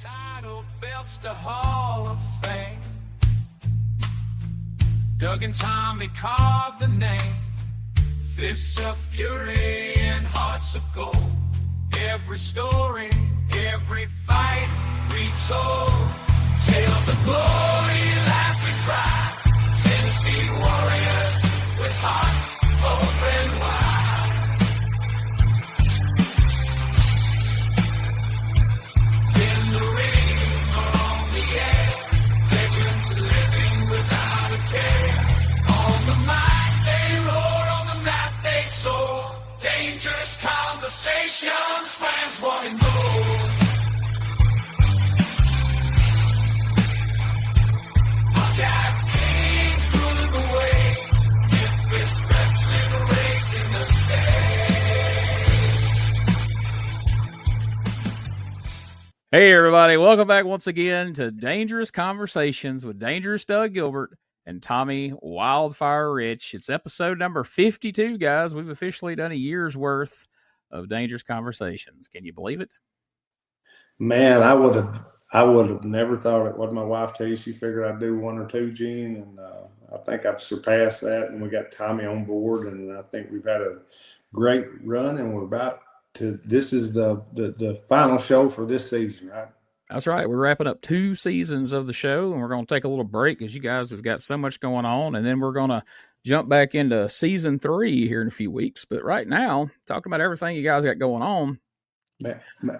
Title belts to Hall of Fame. Doug and Tommy carved the name. Fists of fury and hearts of gold. Every story, every fight retold. Tales of glory, laughter, cry. Tennessee warriors with hearts open wide. In the ring or on the air, legends living without a care. On the mic they roar, on the mat they soar. Dangerous conversations, fans want to know. Guys, kings ruling the waves. Memphis wrestling raising the stage. Hey everybody, welcome back once again to Dangerous Conversations with Dangerous Doug Gilbert and Tommy Wildfire Rich. It's episode number 52, guys. We've officially done a year's worth of Dangerous Conversations. Can you believe it? Man, I would have never thought it. What did my wife tell you? She figured I'd do one or two, Gene, and I think I've surpassed that. And we got Tommy on board, and I think we've had a great run. And we're about to. This is the final show for this season, right? That's right. We're wrapping up 2 seasons of the show, and we're going to take a little break because you guys have got so much going on, and then we're going to jump back into season 3 here in a few weeks. But right now, talking about everything you guys got going on.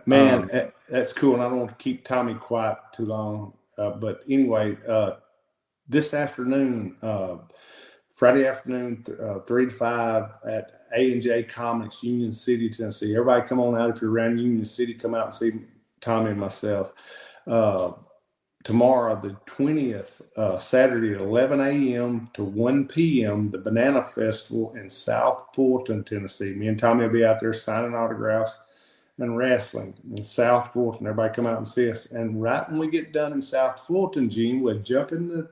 Man, that's cool, and I don't want to keep Tommy quiet too long. But anyway, this afternoon, Friday afternoon, 3 to 5 at A&J Comics, Union City, Tennessee. Everybody come on out. If you're around Union City, come out and see Tommy and myself. Tomorrow, the 20th, Saturday at 11 a.m. to 1 p.m., the Banana Festival in South Fulton, Tennessee. Me and Tommy will be out there signing autographs and wrestling in South Fulton. Everybody come out and see us. And right when we get done in South Fulton, Gene, we'll jump in the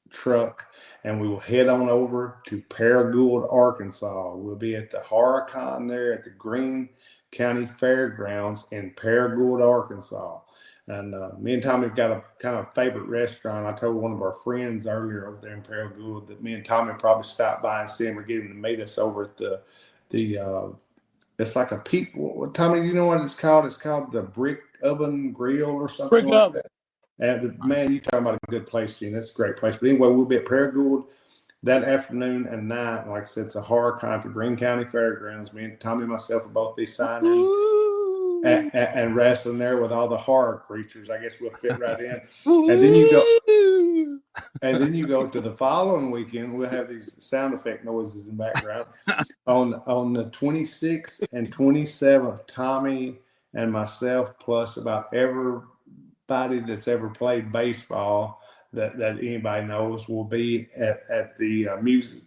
truck and we will head on over to Paragould, Arkansas. We'll be at the HorrorCon there at the Greene County Fairgrounds in Paragould, Arkansas. And me and Tommy have got a kind of favorite restaurant. I told one of our friends earlier over there in Paragould that me and Tommy probably stop by and see him or get him to meet us over at the it's like a Tommy, you know what it's called? It's called the Brick Oven Grill or something Brick like Oven. that. And man, you talking about a good place, Gene. That's a great place. But anyway, we'll be at Paragould that afternoon and night. Like I said, it's a horror con at the Greene County Fairgrounds. Me and Tommy and myself will both be signing and wrestling there with all the horror creatures. I guess we'll fit right in. And then you go to the following weekend. We'll have these sound effect noises in the background. on the 26th and 27th, Tommy and myself, plus about everybody that's ever played baseball that anybody knows, will be at the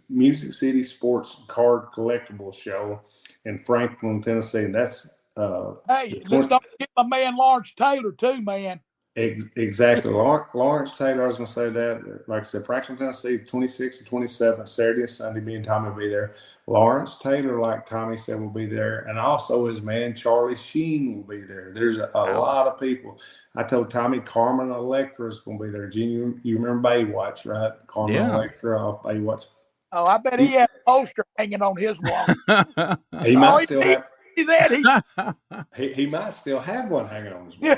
Music City Sports Card Collectibles Show in Franklin, Tennessee. And that's hey, let's don't forget my man Lawrence Taylor too, man. Exactly. Lawrence Taylor, I was going to say that. Like I said, Franklin, Tennessee, 26th and 27th, Saturday and Sunday, me and Tommy will be there. Lawrence Taylor, like Tommy said, will be there. And also his man, Charlie Sheen, will be there. There's a lot of people. I told Tommy Carmen Electra is going to be there. Gene, you remember Baywatch, right? Carmen Electra off Baywatch. Oh, I bet he had a poster hanging on his wall. He might still have. He might still have one hanging on his wall.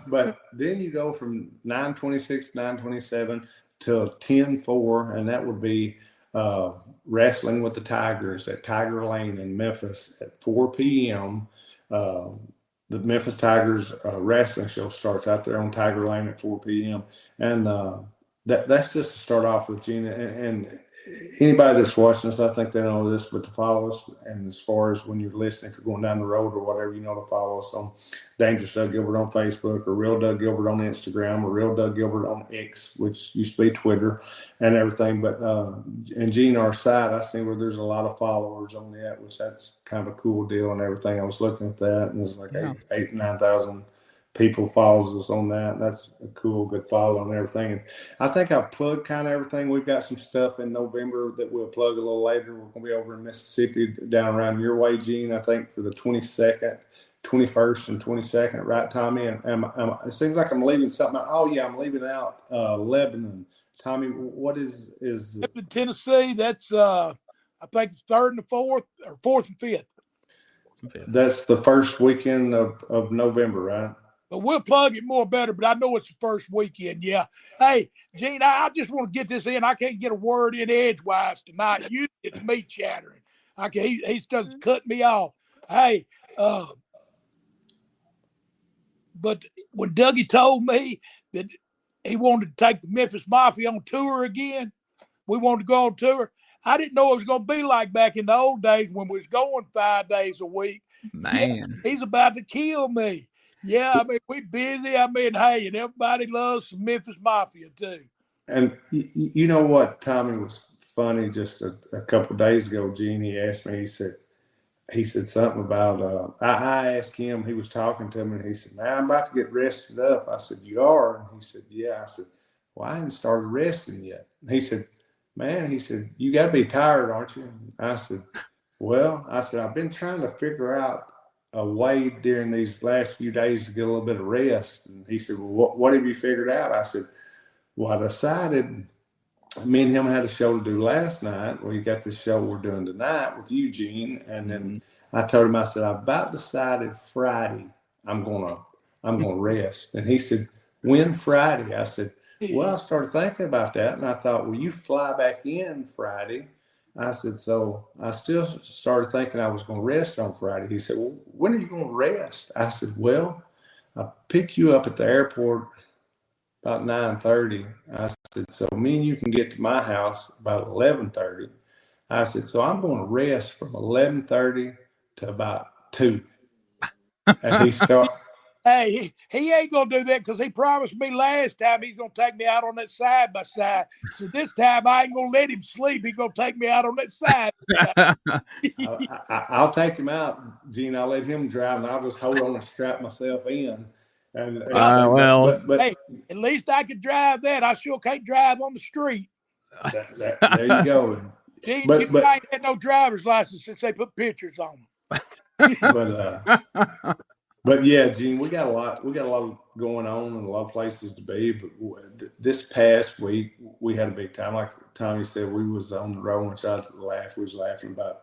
But then you go from 9/26, 9/27 till 10/4, and that would be Wrestling with the Tigers at Tiger Lane in Memphis at 4 p.m. The Memphis Tigers wrestling show starts out there on Tiger Lane at 4 p.m. And that's just to start off with, Gina. And anybody that's watching us, I think they know this, but to follow us, and as far as when you're listening, if you're going down the road or whatever, you know, to follow us on Dangerous Doug Gilbert on Facebook, or Real Doug Gilbert on Instagram, or Real Doug Gilbert on X, which used to be Twitter and everything. But and Gene, our site, I see where there's a lot of followers on that, which that's kind of a cool deal and everything. I was looking at that, and it's like 9,000 people follows us on that. That's a cool, good follow and everything. And I think I've plugged kind of everything. We've got some stuff in November that we'll plug a little later. We're going to be over in Mississippi, down around your way, Gene, I think for the 22nd 21st and 22nd, right, Tommy? And it seems like I'm leaving something out. Oh, yeah, I'm leaving out Lebanon. Tommy, what is in Tennessee? That's I think it's 3rd and the 4th, or 4th and 5th. That's the first weekend of November, right? But we'll plug it more better, but I know it's the first weekend, yeah. Hey, Gene, I just want to get this in. I can't get a word in edgewise tonight. It's me chattering. He's just cut me off. Hey, but when Dougie told me that he wanted to take the Memphis Mafia on tour again, we wanted to go on tour. I didn't know it was going to be like back in the old days when we was going 5 days a week. Man, yeah, he's about to kill me. Yeah, I mean, we busy. I mean, hey, and everybody loves some Memphis Mafia too. And you know what, Tommy, was funny just a couple of days ago. Gene, he asked me, he said something about, I asked him, he was talking to me, and he said, man, I'm about to get rested up. I said, you are? And he said, yeah. I said, well, I hadn't started resting yet. And he said, man, you got to be tired, aren't you? And I said, well, I've been trying to figure out a way during these last few days to get a little bit of rest. And he said, well, what have you figured out? I said, well, I decided, me and him had a show to do last night. We got this show we're doing tonight with Eugene. And then I told him, I said, I've about decided Friday I'm gonna rest. And he said, when Friday? I said, well, I started thinking about that, and I thought, well, you fly back in Friday. I said, so I still started thinking I was going to rest on Friday. He said, well, when are you going to rest? I said, well, I'll pick you up at the airport about 9:30. I said, so me and you can get to my house about 11:30. I said, so I'm going to rest from 11:30 to about 2. And he started. Hey, he ain't going to do that because he promised me last time he's going to take me out on that side-by-side. So this time I ain't going to let him sleep. He's going to take me out on that side. I'll take him out, Gene. I'll let him drive, and I'll just hold on and strap myself in. But hey, at least I could drive that. I sure can't drive on the street. There you go. Gene, you ain't had no driver's license since they put pictures on them. But yeah, Gene, we got a lot going on and a lot of places to be. But this past week, we had a big time. Like Tommy said, we was on the road, which I laughed. We was laughing about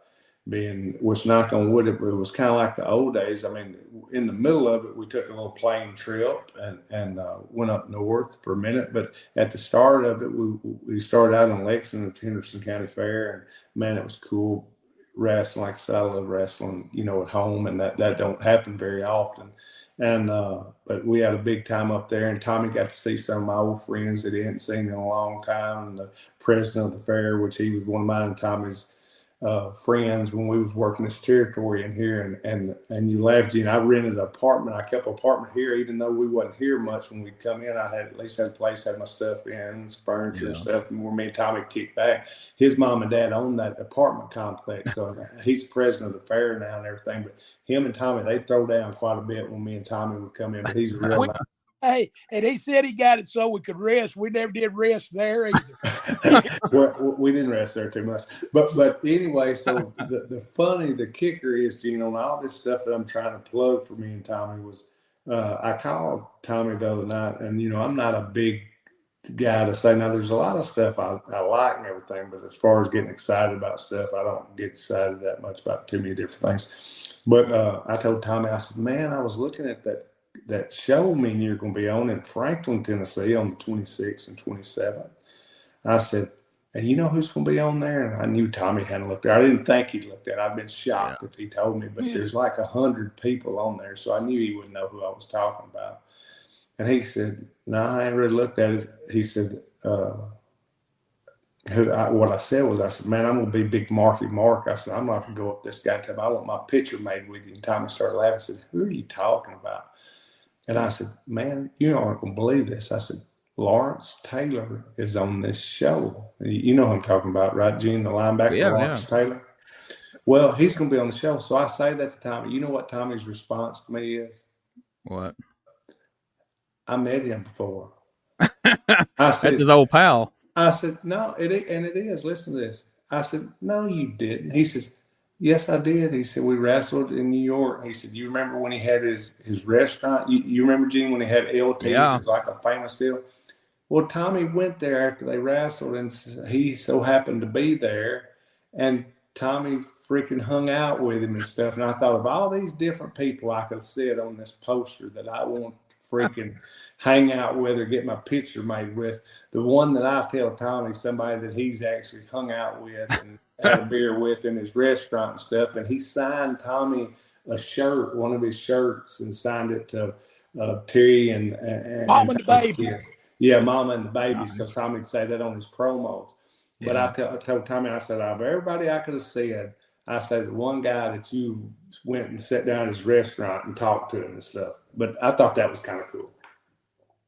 which knock on wood, it was kind of like the old days. I mean, in the middle of it, we took a little plane trip and went up north for a minute. But at the start of it, we started out in Lexington at the Henderson County Fair, and man, it was cool. Wrestling, like I said, I love wrestling, at home, and that don't happen very often. And but we had a big time up there, and Tommy got to see some of my old friends that he hadn't seen in a long time. And the president of the fair, which he was one of mine and Tommy's friends when we was working this territory in here, and you laugh, Gene. I rented an apartment. I kept an apartment here, even though we wasn't here much when we'd come in. I had at least had a place, had my stuff in, some furniture and stuff. And where me and Tommy kicked back, his mom and dad owned that apartment complex, so he's president of the fair now and everything. But him and Tommy, they throw down quite a bit when me and Tommy would come in. But he's a real nice. Hey, and he said he got it so we could rest. We never did rest there either. we didn't rest there too much. But anyway, so the kicker is, Gene, on all this stuff that I'm trying to plug for me and Tommy was, I called Tommy the other night, and, I'm not a big guy to say, now there's a lot of stuff I like and everything, but as far as getting excited about stuff, I don't get excited that much about too many different things. But I told Tommy, I said, man, I was looking at that show me and you're going to be on in Franklin, Tennessee on the 26th and 27th. I said, and you know who's going to be on there? And I knew Tommy hadn't looked there. I didn't think he'd looked at it. I'd been shocked if he told me, but there's like 100 people on there. So I knew he wouldn't know who I was talking about. And he said, no, I ain't really looked at it. He said, what I said was, I said, man, I'm going to be big Marky Mark. I said, I'm not going to go up this guy and tell him I want my picture made with you. And Tommy started laughing. I said, who are you talking about? And I said, man, you aren't going to believe this. I said, Lawrence Taylor is on this show. You know who I'm talking about, right, Gene? The linebacker, Lawrence Taylor. Well, he's going to be on the show. So I say that to Tommy. You know what Tommy's response to me is? What? I met him before. I said, that's his old pal. I said, no, it is. Listen to this. I said, no, you didn't. He says, Yes, I did. He said we wrestled in New York. He said, you remember when he had his restaurant? You remember, Gene, when he had LT's? Yeah. It was like a famous deal. Well, Tommy went there after they wrestled, and he so happened to be there. And Tommy freaking hung out with him and stuff. And I thought of all these different people I could sit on this poster that I want to freaking hang out with or get my picture made with. The one that I tell Tommy, somebody that he's actually hung out with and had a beer with in his restaurant and stuff. And he signed Tommy a shirt, one of his shirts, and signed it to Terry and Mom and the baby. Kids. Yeah, Mama and the babies, because Tommy would say that on his promos. But I told Tommy, I said, of everybody I could have said, I said, the one guy that you went and sat down at his restaurant and talked to him and stuff. But I thought that was kind of cool.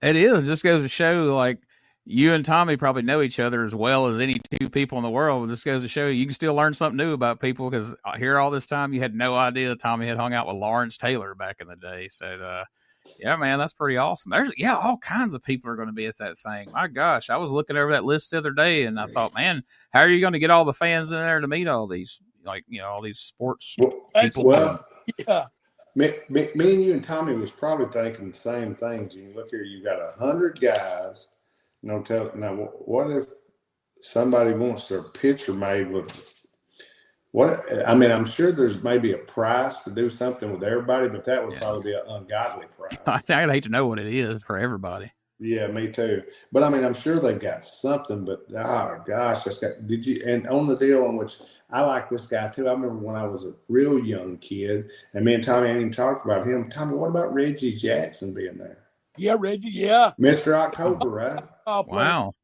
It is. It just goes to show, like, you and Tommy probably know each other as well as any two people in the world. This goes to show you can still learn something new about people, because here all this time you had no idea Tommy had hung out with Lawrence Taylor back in the day. So, yeah, man, that's pretty awesome. There's all kinds of people are going to be at that thing. My gosh, I was looking over that list the other day, and I thought, man, how are you going to get all the fans in there to meet all these, like, all these sports people? Well, yeah. Me and you and Tommy was probably thinking the same thing, Gene. Look here, you got 100 guys. Now, what if somebody wants their picture made with what? I mean, I'm sure there's maybe a price to do something with everybody, but that would probably be an ungodly price. I'd hate to know what it is for everybody. Yeah, me too. But I mean, I'm sure they've got something. But oh gosh, did you? And on the deal on which I like this guy too. I remember when I was a real young kid, and me and Tommy hadn't even talked about him. Tommy, what about Reggie Jackson being there? Yeah, Reggie. Yeah, Mr. October, right? Wow.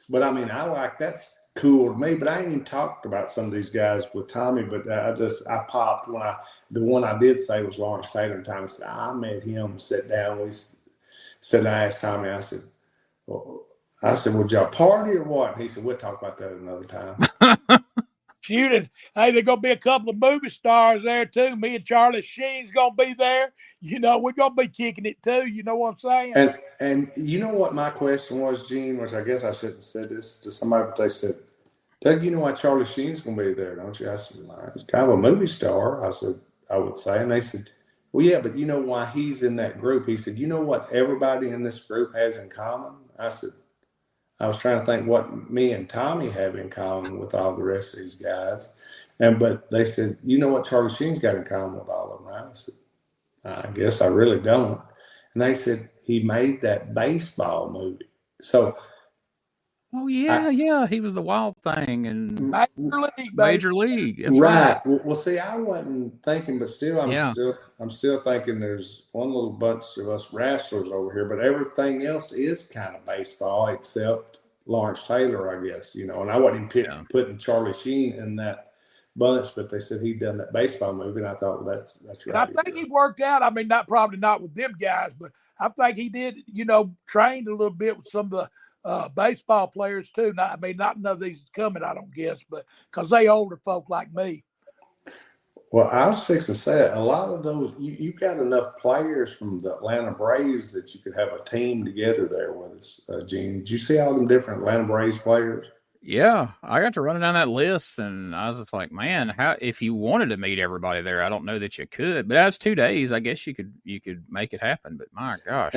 But I mean, I like that's cool to me. But I ain't even talked about some of these guys with Tommy. But I popped when the one I did say was Lawrence Taylor, and Tommy said I met him, sat down. I asked Tommy. I said, would y'all party or what? And he said, we'll talk about that another time. Shooting. Hey, there's gonna be a couple of movie stars there too. Me and Charlie Sheen's gonna be there. We're gonna be kicking it too. You know what I'm saying? And you know what my question was, Gene, which I guess I shouldn't have said this to somebody, but they said, Doug, you know why Charlie Sheen's gonna be there, don't you? I said, he's kind of a movie star. I said, I would say. And they said, well, yeah, but you know why he's in that group? He said, you know what everybody in this group has in common? I said, I was trying to think what me and Tommy have in common with all the rest of these guys. But they said, you know what Charlie Sheen's got in common with all of them, right? I said, I guess I really don't. And they said, he made that baseball movie. So, oh, yeah. He was the Wild Thing and Major League. That's right. Well, see, I wasn't thinking, but still, I'm still thinking there's one little bunch of us wrestlers over here, but everything else is kind of baseball except Lawrence Taylor, I guess, and I wasn't putting Charlie Sheen in that bunch, but they said he'd done that baseball movie, and I thought, well, that's right. And I think he worked out. I mean, probably not with them guys, but I think he did, trained a little bit with some of the baseball players too. Not none of these coming, I don't guess, but because they older folk like me. Well, I was fixing to say a lot of those. You got enough players from the Atlanta Braves that you could have a team together there with us, Gene. Did you see all them different Atlanta Braves players? Yeah, I got to running down that list, and I was just like, man, if you wanted to meet everybody there, I don't know that you could. But that's 2 days. I guess you could make it happen. But my gosh.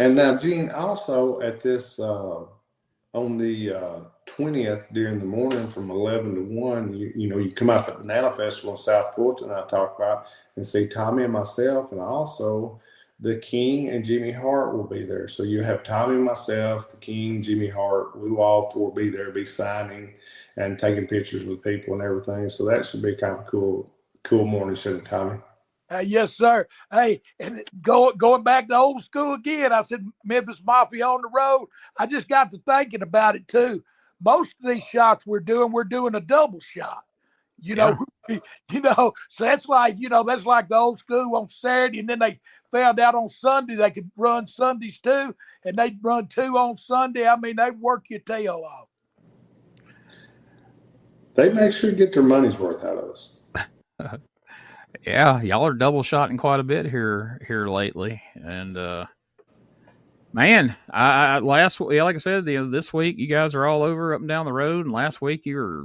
And now, Gene, also at this on the 20th during the morning from 11 to 1, you come out to the Banana Festival in South Fulton I talked about and see Tommy and myself, and also the King and Jimmy Hart will be there. So you have Tommy and myself, the King, Jimmy Hart, we will all four be there, be signing and taking pictures with people and everything. So that should be kind of cool morning, shouldn't it, Tommy? Yes, sir. Hey, and going back to old school again, I said Memphis Mafia on the road. I just got to thinking about it too. Most of these shots we're doing a double shot. So that's like the old school on Saturday, and then they found out on Sunday they could run Sundays too, and they'd run 2 on Sunday. I mean, they work your tail off. They make sure to get their money's worth out of us. Yeah, y'all are double shotting quite a bit here lately, and man, I last like I said, this week you guys are all over up and down the road, and last week you were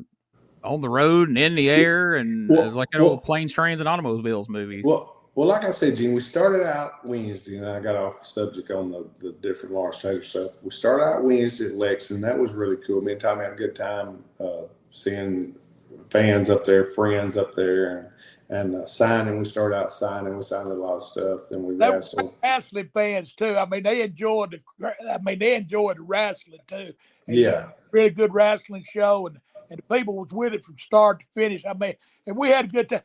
on the road and in the air, and it was like an old Planes, Trains, and Automobiles movie. Well, like I said, Gene, we started out Wednesday, and I got off the subject on the different Lawrence Taylor stuff. We started out Wednesday at Lexington. That was really cool. Me and Tommy had a good time seeing fans up there, friends up there, and signing. We started out signing. We signed a lot of stuff. Then we wrestled. Wrestling fans too. I mean, they enjoyed the wrestling too. And, yeah, really good wrestling show, and the people was with it from start to finish. I mean, and we had a good time.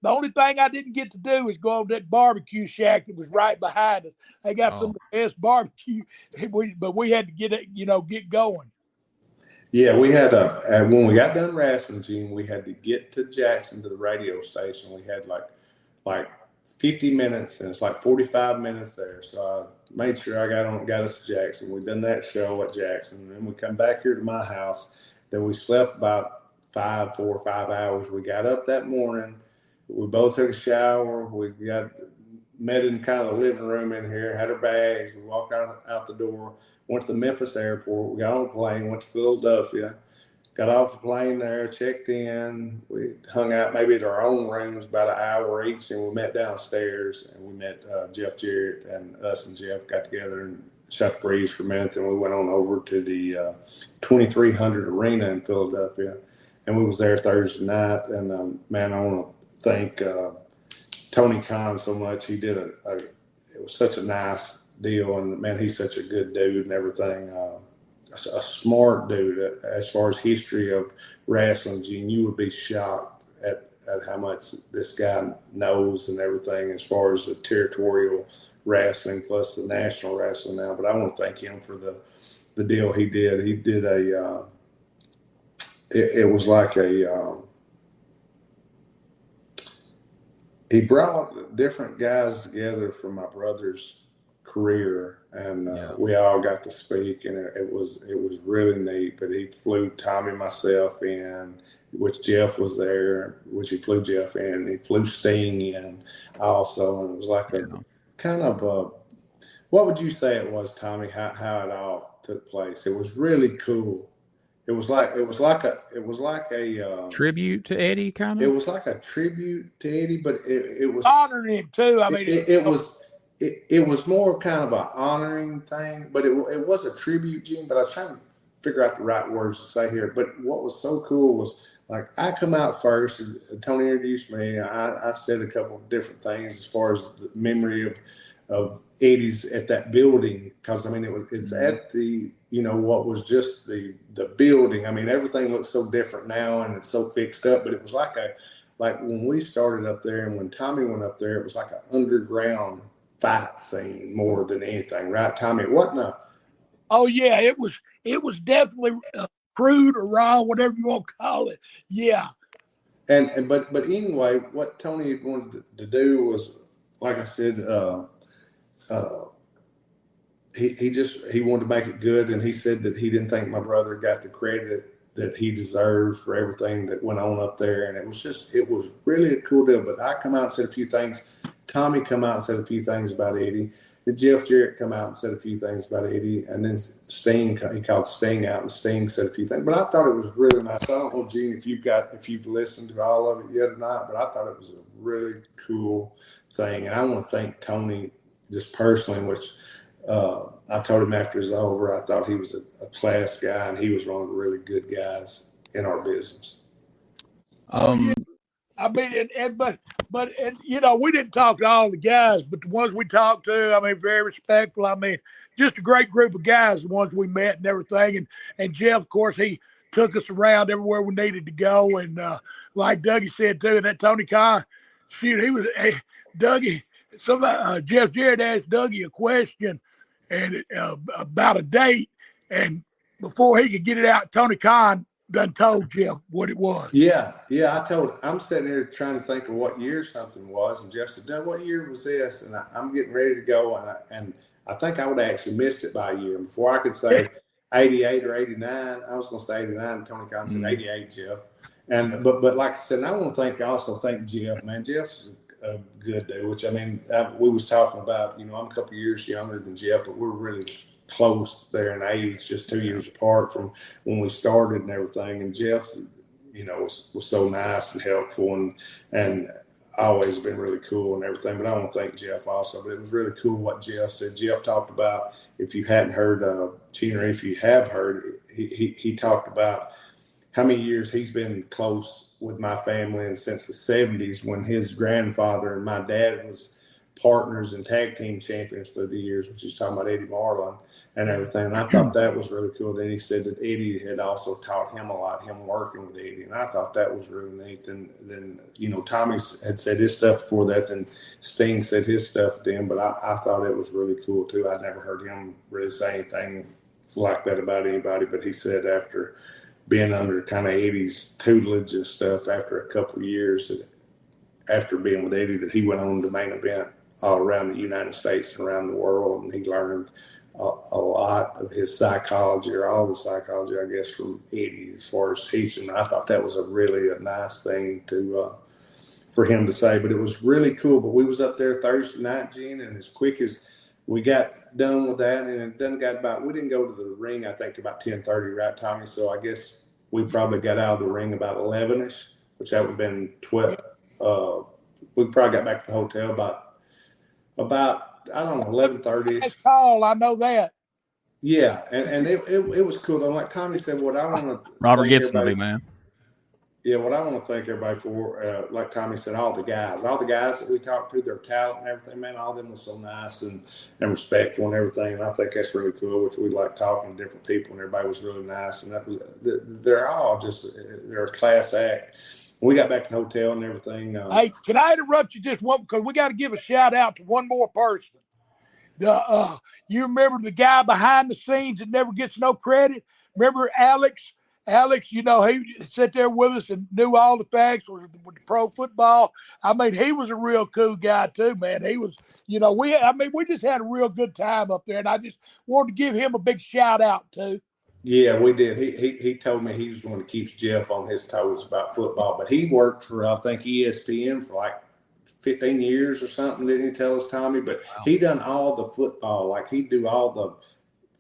The only thing I didn't get to do was go on that barbecue shack that was right behind us. They got some of the best barbecue, but we had to get going. Yeah, we had when we got done wrestling, Gene, we had to get to Jackson to the radio station. We had like 50 minutes, and it's like 45 minutes there. So I made sure I got us to Jackson. We done that show at Jackson, and then we come back here to my house. Then we slept about 4 or 5 hours. We got up that morning. We both took a shower. We met in kind of the living room in here, had our bags. We walked out the door, went to the Memphis airport. We got on a plane, went to Philadelphia, got off the plane there, checked in. We hung out maybe at our own rooms about an hour each, and we met downstairs, and we met Jeff Jarrett, and us and Jeff got together and shot the breeze for a minute. Then we went on over to the 2300 Arena in Philadelphia, and we was there Thursday night. And man, I want to thank Tony Khan so much. He did it was such a nice deal, and man, he's such a good dude and everything. A smart dude. As far as history of wrestling, Gene, you would be shocked at how much this guy knows and everything as far as the territorial wrestling plus the national wrestling now. But I want to thank him for the deal he did. He did it was like he brought different guys together from my brother's career, and we all got to speak, and it was really neat. But he flew Tommy, myself in, which Jeff was there, which he flew Jeff in. He flew Sting in also, and it was like a kind of what would you say it was, Tommy? How it all took place? It was really cool. It was like a tribute to Eddie, kind of. It was like a tribute to Eddie, but it was honoring him too. I mean, it was more kind of an honoring thing, but it was a tribute, Gene. But I was trying to figure out the right words to say here. But what was so cool was, like, I come out first, and Tony introduced me. I said a couple of different things as far as the memory of Eddie's at that building, because I mean it's at the what was just the building. I mean, everything looks so different now and it's so fixed up, but it was like when we started up there and when Tommy went up there, it was like an underground fight scene more than anything, right, Tommy? It wasn't oh yeah, it was definitely crude or raw, whatever you want to call it. Yeah. And but anyway, what Tony wanted to do was, like I said, he wanted to make it good, and he said that he didn't think my brother got the credit that he deserved for everything that went on up there, and it was really a cool deal. But I come out and said a few things. Tommy come out and said a few things about Eddie. Then Jeff Jarrett come out and said a few things about Eddie, and then Sting, he called Sting out, and Sting said a few things. But I thought it was really nice. I don't know, Gene, if you've listened to all of it yet or not, but I thought it was a really cool thing. And I want to thank Tony just personally, which I told him after it was over, I thought he was a class guy, and he was one of the really good guys in our business. I mean, but we didn't talk to all the guys, but the ones we talked to, I mean, very respectful. I mean, just a great group of guys, the ones we met and everything. And Jeff, of course, he took us around everywhere we needed to go. And like Dougie said too, that Tony Khan, Dougie. Jeff Jarrett asked Dougie a question and about a date, and before he could get it out, Tony Khan done told Jeff what it was. Yeah. I'm sitting there trying to think of what year something was, and Jeff said, "Doug, what year was this?" And I'm getting ready to go, and I think I would have actually missed it by a year. And before I could say 88 or 89, I was going to say 89, and Tony Khan said 88, Jeff. And but like I said, and I want to thank Jeff, man. Jeff's a good dude, which I mean, we was talking about, I'm a couple of years younger than Jeff, but we're really close there in age, just 2 years apart from when we started and everything. And Jeff, was so nice and helpful, and always been really cool and everything. But I want to thank Jeff also. But it was really cool what Jeff said. Jeff talked about, if you hadn't heard Gene, or if you have heard, he talked about how many years he's been close with my family, and since the 70s when his grandfather and my dad was partners and tag team champions for the years, which he's talking about Eddie Marlin and everything. And I thought that was really cool. Then he said that Eddie had also taught him a lot, him working with Eddie. And I thought that was really neat. And then, Tommy had said his stuff before that, then Sting said his stuff then, but I thought it was really cool too. I'd never heard him really say anything like that about anybody, but he said after being under kind of Eddie's tutelage and stuff, after a couple of years, that after being with Eddie, that he went on to main event all around the United States and around the world, and he learned a lot of his psychology, or all the psychology, I guess, from Eddie as far as teaching. I thought that was a nice thing for him to say, but it was really cool. But we was up there Thursday night, Gene, and as quick as we got done with that, and it done got we didn't go to the ring, I think, about 10:30, right, Tommy? So I guess we probably got out of the ring about 11ish, which that would have been 12. We probably got back to the hotel about I don't know, 11:30. Nice call, I know that. Yeah, and it was cool though. Like Tommy said, what I want to Robert Gibson, big man. Yeah, what I want to thank everybody for, like Tommy said, all the guys that we talked to, their talent and everything, man, all of them was so nice and respectful and everything. And I think that's really cool, which we like talking to different people, and everybody was really nice. And they're a class act. We got back to the hotel and everything. Hey, can I interrupt you just one, because we got to give a shout out to one more person. You remember the guy behind the scenes that never gets no credit? Remember Alex? Alex, he sat there with us and knew all the facts with the pro football. I mean, he was a real cool guy too, man. He was, we just had a real good time up there, and I just wanted to give him a big shout out too. Yeah, we did. He told me he was going to keep Jeff on his toes about football, but he worked for, I think, ESPN for like 15 years or something, didn't he tell us, Tommy? But wow. He done all the football. Like, he'd do all the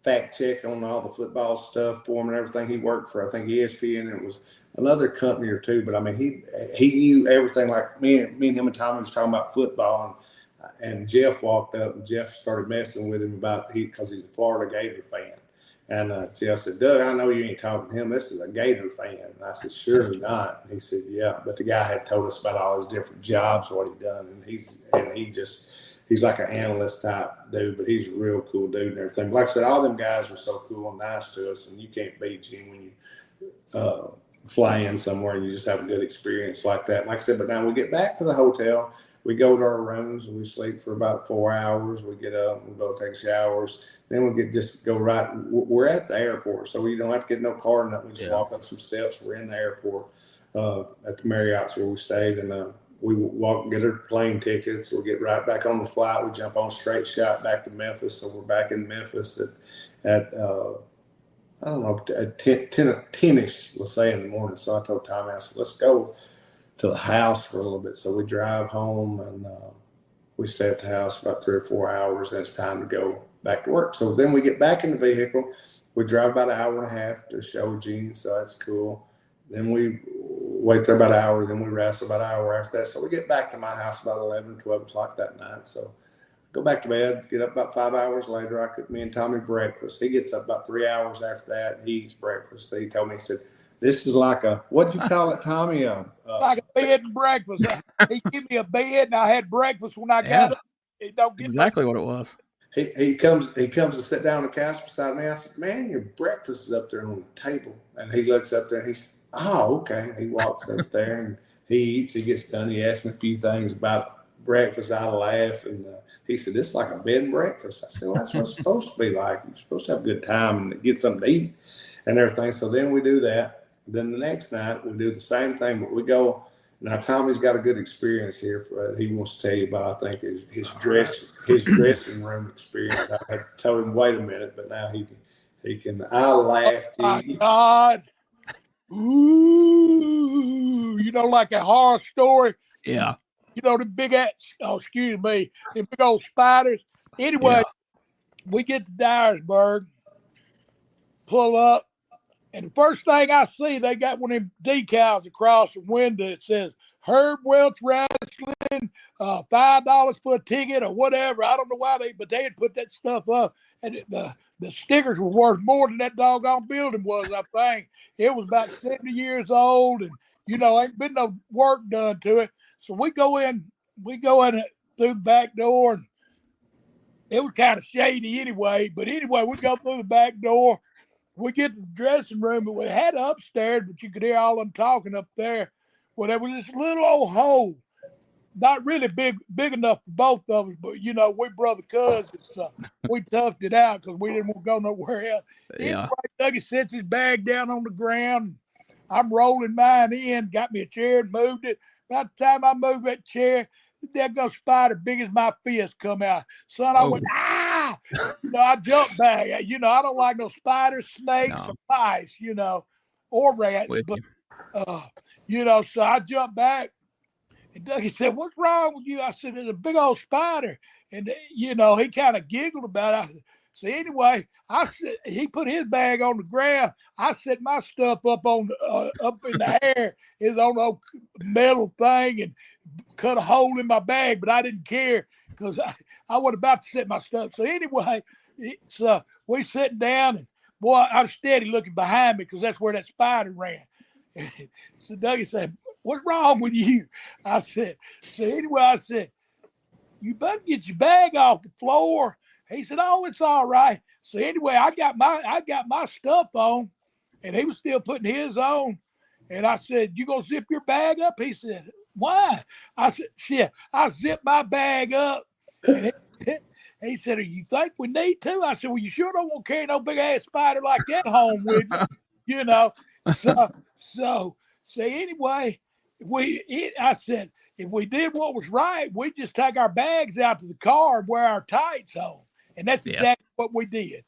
fact check on all the football stuff for him and everything. He worked for, I think, ESPN, and it was another company or two. But, I mean, he knew everything. Like, me and him and Tommy was talking about football, and Jeff walked up, and Jeff started messing with him because he's a Florida Gator fan. And Jeff said, "Doug, I know you ain't talking to him. This is a Gator fan." And I said, "Surely not." And he said, "Yeah." But the guy had told us about all his different jobs, what he'd done. And he's like an analyst type dude, but he's a real cool dude and everything. But like I said, all them guys were so cool and nice to us. And you can't beat Gene when you fly in somewhere and you just have a good experience like that. And like I said, but now we get back to the hotel. We go to our rooms and we sleep for about 4 hours. We get up and go take showers. Then we just go right. We're at the airport, so we don't have to get no car or nothing. We just walk up some steps. We're in the airport at the Marriott's where we stayed, and we walk and get our plane tickets. We'll get right back on the flight. We jump on straight shot back to Memphis. So we're back in Memphis at I don't know, at 10-ish, let's say, in the morning. So I told Tommy, I said, let's go to the house for a little bit. So we drive home, and we stay at the house about 3 or 4 hours. Then it's time to go back to work. So then we get back in the vehicle. We drive about an hour and a half to show Gene, so that's cool. Then we wait there about an hour. Then we wrestle about an hour after that. So we get back to my house about 11, 12 o'clock that night. So go back to bed, get up about 5 hours later. I cook me and Tommy breakfast. He gets up about 3 hours after that. He eats breakfast. He told me, he said, this is like what'd you call it, Tommy? Like a bed and breakfast. He gave me a bed, and I had breakfast when I got up. It don't get exactly what it was. He comes to sit down on the couch beside me. I said, man, your breakfast is up there on the table. And he looks up there, and he said, oh, okay. He walks up there, and he eats. He gets done. He asks me a few things about breakfast. I laugh, and he said, this is like a bed and breakfast. I said, well, that's what it's supposed to be like. You're supposed to have a good time and get something to eat and everything. So then we do that. Then the next night we do the same thing, but we go. Now Tommy's got a good experience here. He wants to tell you about, I think, his dressing room experience. I had told him, wait a minute, but now he can. I laughed. Oh my God! Ooh, like a horror story. Yeah. The big excuse me, the big old spiders. Anyway, we get to Dyersburg, pull up. And the first thing I see, they got one of them decals across the window that says Herb Welch Wrestling, $5 for a ticket or whatever. I don't know why but they had put that stuff up. And the stickers were worth more than that doggone building was, I think. It was about 70 years old, and, ain't been no work done to it. So we go in through the back door, and it was kind of shady anyway. But anyway, we go through the back door. We get to the dressing room, but we had upstairs, but you could hear all them talking up there. Well, there was this little old hole, not really big enough for both of us, but we brother cousins, so we toughed it out because we didn't want to go nowhere else. Yeah. Anyway, Dougie sets his bag down on the ground. I'm rolling mine in, got me a chair and moved it. About the time I moved that chair, that go spider big as my fist come out. Son, I went, ah! I jumped back. I don't like no spiders, snakes, or mice, or rats. So I jumped back. And Dougie said, "What's wrong with you?" I said, "There's a big old spider." And, he kind of giggled about it. So anyway, he put his bag on the ground. I set my stuff up up in the air. It's on a metal thing and cut a hole in my bag, but I didn't care because I was about to set my stuff. So anyway, so we sitting down, and boy, I'm steady looking behind me because that's where that spider ran. So Dougie said, "What's wrong with you?" I said, "You better get your bag off the floor." He said, "Oh, it's all right." So anyway, I got my stuff on, and he was still putting his on. And I said, "You gonna zip your bag up?" He said, "Why?" I said, "Shit, I zipped my bag up." And he said, "You think we need to?" I said, "Well, you sure don't want to carry no big ass spider like that home with you." So anyway, I said, if we did what was right, we'd just take our bags out to the car and wear our tights on. And that's exactly what we did.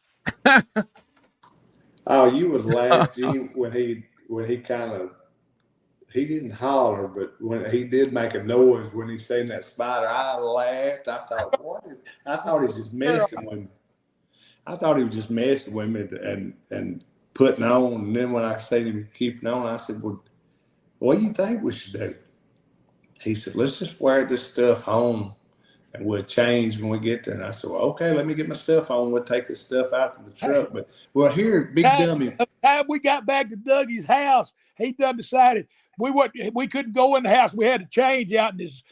Oh, you would laugh, Gene, when he he didn't holler, but when he did make a noise when he seen that spider, I laughed. I thought, I thought he was just messing with me. I thought he was just messing with me and putting on. And then when I seen him keeping on, I said, "Well, what do you think we should do?" He said, "Let's just wear this stuff home and we'll change when we get there." And I said, "Well, okay, let me get my stuff on. We'll take this stuff out to the truck." But here, Big Dummy. By the time we got back to Dougie's house, he done decided we couldn't go in the house. We had to change out in his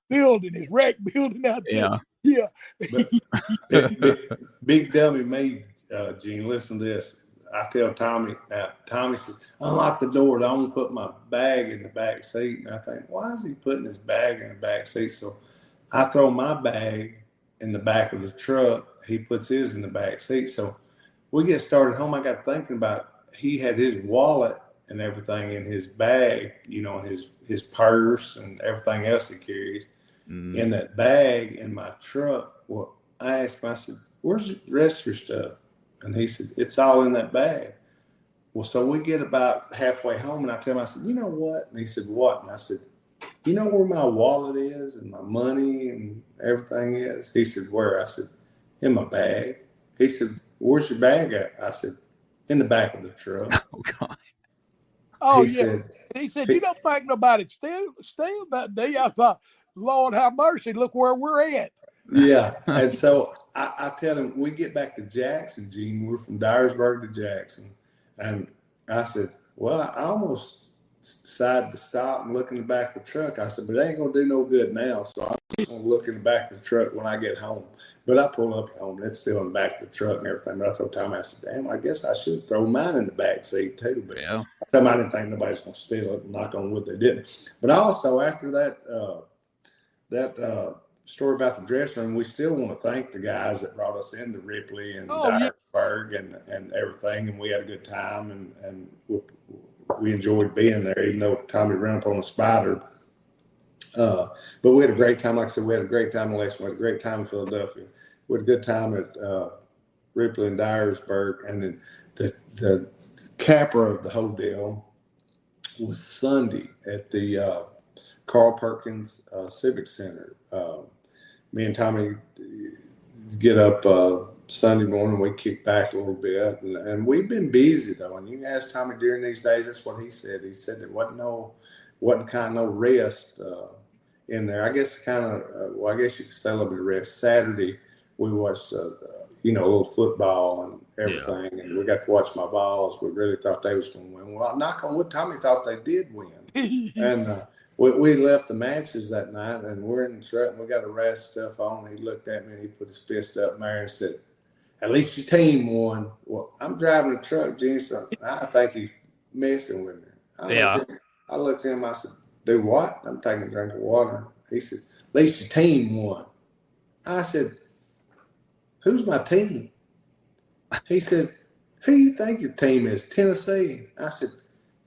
building, his rec building out there. Yeah. Big Dummy made Gene. Listen to this. I tell Tommy, Tommy says, "Unlock the door. Don't put my bag in the back seat." And I think, why is he putting his bag in the back seat? So I throw my bag in the back of the truck. He puts his in the back seat. So we get started home. I got thinking about, he had his wallet and everything in his bag, his purse and everything else he carries in that bag in my truck. Well, I asked him, I said, "Where's the rest of your stuff?" And he said, "It's all in that bag." Well, so we get about halfway home, and I tell him, I said, "You know what?" And he said, "What?" And I said, "You know where my wallet is and my money and everything is?" He said, "Where?" I said, "In my bag." He said, "Where's your bag at?" I said, "In the back of the truck." Oh, God. Oh, he said, "You don't think nobody steal that, do you?" I thought, Lord have mercy, look where we're at. Yeah. And so I tell him, we get back to Jackson, Gene. We're from Dyersburg to Jackson. And I said, well, I almost decided to stop and look in the back of the truck. I said, but it ain't going to do no good now. So I'm just going to look in the back of the truck when I get home. But I pull up at home, and it's still in the back of the truck and everything. But I told Tommy, I said, damn, I guess I should throw mine in the back seat too. But yeah. I told him I didn't think nobody's going to steal it, and knock on wood, they didn't. But also, after that story about the dressing room, we still want to thank the guys that brought us into Ripley and Dyersburg and everything. And we had a good time, and we enjoyed being there, even though Tommy ran up on a spider. But we had a great time. Like I said, we had a great time in Lexington. We had a great time in Philadelphia. We had a good time at Ripley and Dyersburg. And then the capper of the whole deal was Sunday at the Carl Perkins Civic Center. Me and Tommy get up Sunday morning we kicked back a little bit, and we've been busy though. And you can ask Tommy during these days. That's what he said. He said there wasn't kind of no rest in there. I guess kind of I guess you could say a little bit of rest. Saturday we watched a little football and everything, and we got to watch my balls. We really thought they was going to win. Well, knock on wood, Tommy thought they did win, and. We left the matches that night, and we're in the truck, and we got the rest stuff on. He looked at me, and he put his fist up there and said, "At least your team won." Well, I'm driving the truck, Gene, so I think he's messing with me. I looked at him, I said, "Do what?" I'm taking a drink of water. He said, "At least your team won." I said, "Who's my team?" He said, "Who you think your team is?" Tennessee. I said,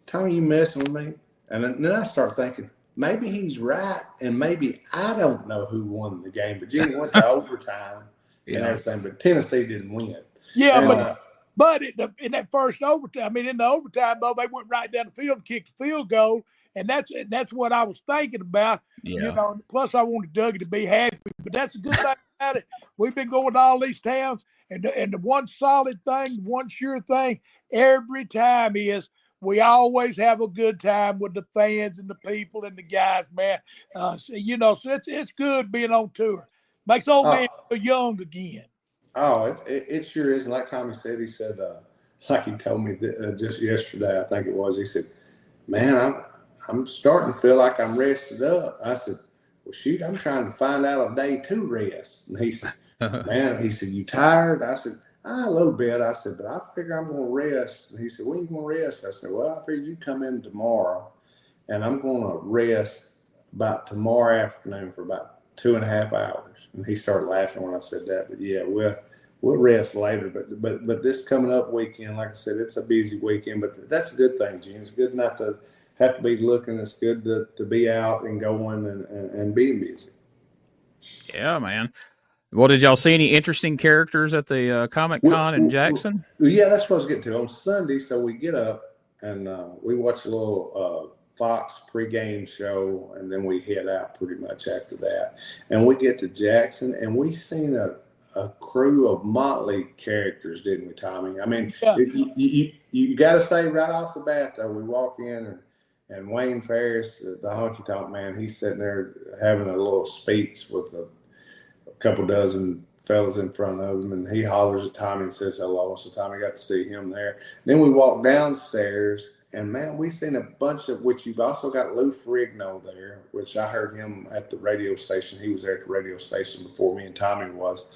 "Tommy, you messing with me?" And then I start thinking, maybe he's right, and maybe I don't know who won the game. But Jimmy went to overtime and everything, but Tennessee didn't win. Yeah, and, but in that first overtime, in the overtime, though, they went right down the field and kicked the field goal, and that's what I was thinking about. Yeah. Plus I wanted Dougie to be happy, but that's a good thing about it. We've been going to all these towns, and the one solid thing, one sure thing every time is we always have a good time with the fans and the people and the guys, man. So it's good being on tour. Makes old man feel young again. Oh, it sure is. And like Tommy said, he said, like he told me just yesterday, I think it was, he said, "Man, I'm starting to feel like I'm rested up." I said, "Well, shoot, I'm trying to find out a day to rest." And he said, "Man," he said, "You tired?" I said, "A little bit." I said, "But I figure I'm going to rest." And he said, "When you going to rest?" I said, "Well, I figure you come in tomorrow, and I'm going to rest about tomorrow afternoon for about 2.5 hours." And he started laughing when I said that. But yeah, we'll rest later. But this coming up weekend, like I said, it's a busy weekend. But that's a good thing, Gene. It's good not to have to be looking. It's good to be out and going and being busy. Yeah, man. Well, did y'all see any interesting characters at the Comic Con in Jackson? Yeah, that's what I was getting to. On Sunday, so we get up and we watch a little Fox pregame show, and then we head out pretty much after that. And we get to Jackson, and we seen a crew of motley characters, didn't we, Tommy? You got to say right off the bat, though, we walk in and Wayne Ferris, the honky tonk man, he's sitting there having a little speech with a couple dozen fellas in front of him, and he hollers at Tommy and says hello. So Tommy got to see him there. Then we walk downstairs, and man, we seen a bunch of, which you've also got Lou Ferrigno there, which I heard him at the radio station. He was there at the radio station before me and Tommy was,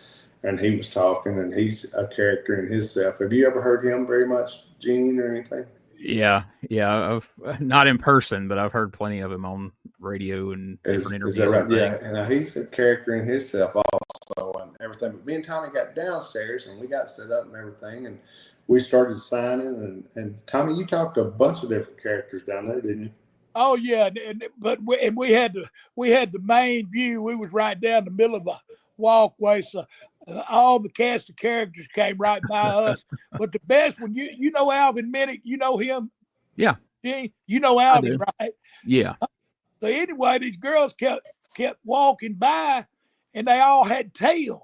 and he was talking, and he's a character in himself. Have you ever heard him very much, Gene, or anything? Yeah. I've not in person, but I've heard plenty of him on radio and different interviews. Is that right? Yeah, and he's a character in himself also and everything. But me and Tommy got downstairs, and we got set up and everything, and we started signing. And Tommy, you talked to a bunch of different characters down there, didn't you? Oh yeah, but we had the main view. We was right down the middle of the walkway, so all the cast of characters came right by us. But the best one, you know Alvin Minnick, you know him? Yeah. Gene? You know Alvin, right? Yeah. So anyway, these girls kept walking by, and they all had tails.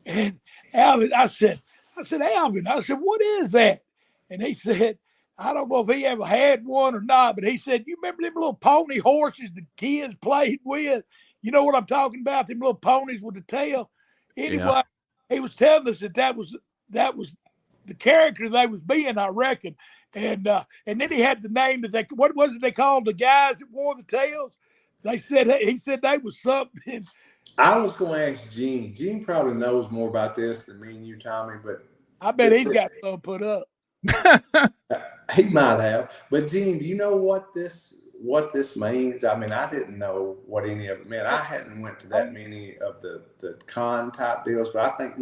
And Alvin, I said, Alvin, what is that? And he said, I don't know if he ever had one or not, but he said, you remember them little pony horses the kids played with? You know what I'm talking about? Them little ponies with the tail. Anyway, He was telling us that was the character they was being, I reckon. And then he had the name that what was it they called the guys that wore the tails? He said they was something. I was going to ask Gene. Gene probably knows more about this than me and you, Tommy, but I bet he's got something put up. He might have. But Gene, do you know what this means? I mean, I didn't know what any of it meant. I hadn't went to that many of the con type deals, but I think,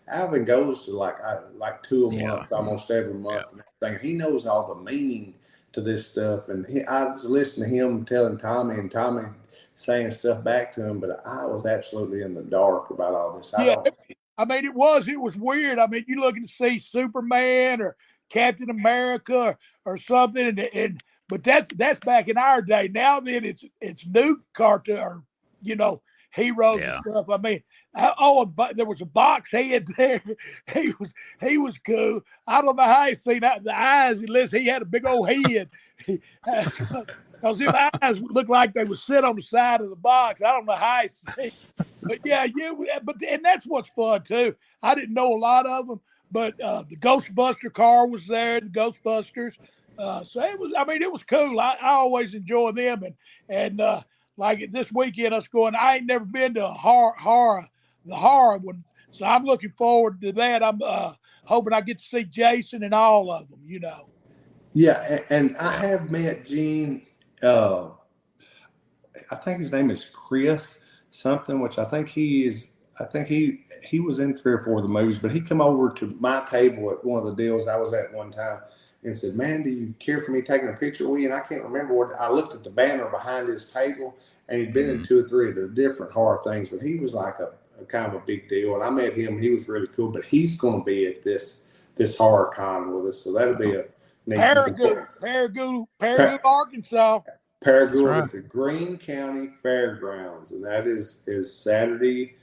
Alvin goes to like 2 a month, almost every month and everything. He knows all the meaning to this stuff. And I was listening to him telling Tommy and Tommy saying stuff back to him, but I was absolutely in the dark about all this. It was weird. I mean, you're looking to see Superman or Captain America or something, but that's back in our day. Now then, it's new cartoon, or heroes and stuff. I mean, there was a box head there. He was cool. I don't know how he seen that the eyes, unless he had a big old head. Because his eyes looked like they would sit on the side of the box. I don't know how he seen. But and that's what's fun too. I didn't know a lot of them, but the Ghostbuster car was there, the Ghostbusters. So it was cool. I always enjoy them, and like this weekend, us going. I ain't never been to the horror one, so I'm looking forward to that. I'm hoping I get to see Jason and all of them. Yeah, and I have met Gene. I think his name is Chris something, which I think he is. I think he was in 3 or 4 of the movies, but he come over to my table at one of the deals I was at one time and said, "Man, do you care for me taking a picture with you?" And I can't remember what I looked at the banner behind his table, and he'd been in 2 or 3 of the different horror things, but he was like a kind of a big deal. And I met him; he was really cool. But he's going to be at this horror con with us, so that'll be a Paragould, Arkansas. Paragould at the Greene County Fairgrounds, and that is Saturday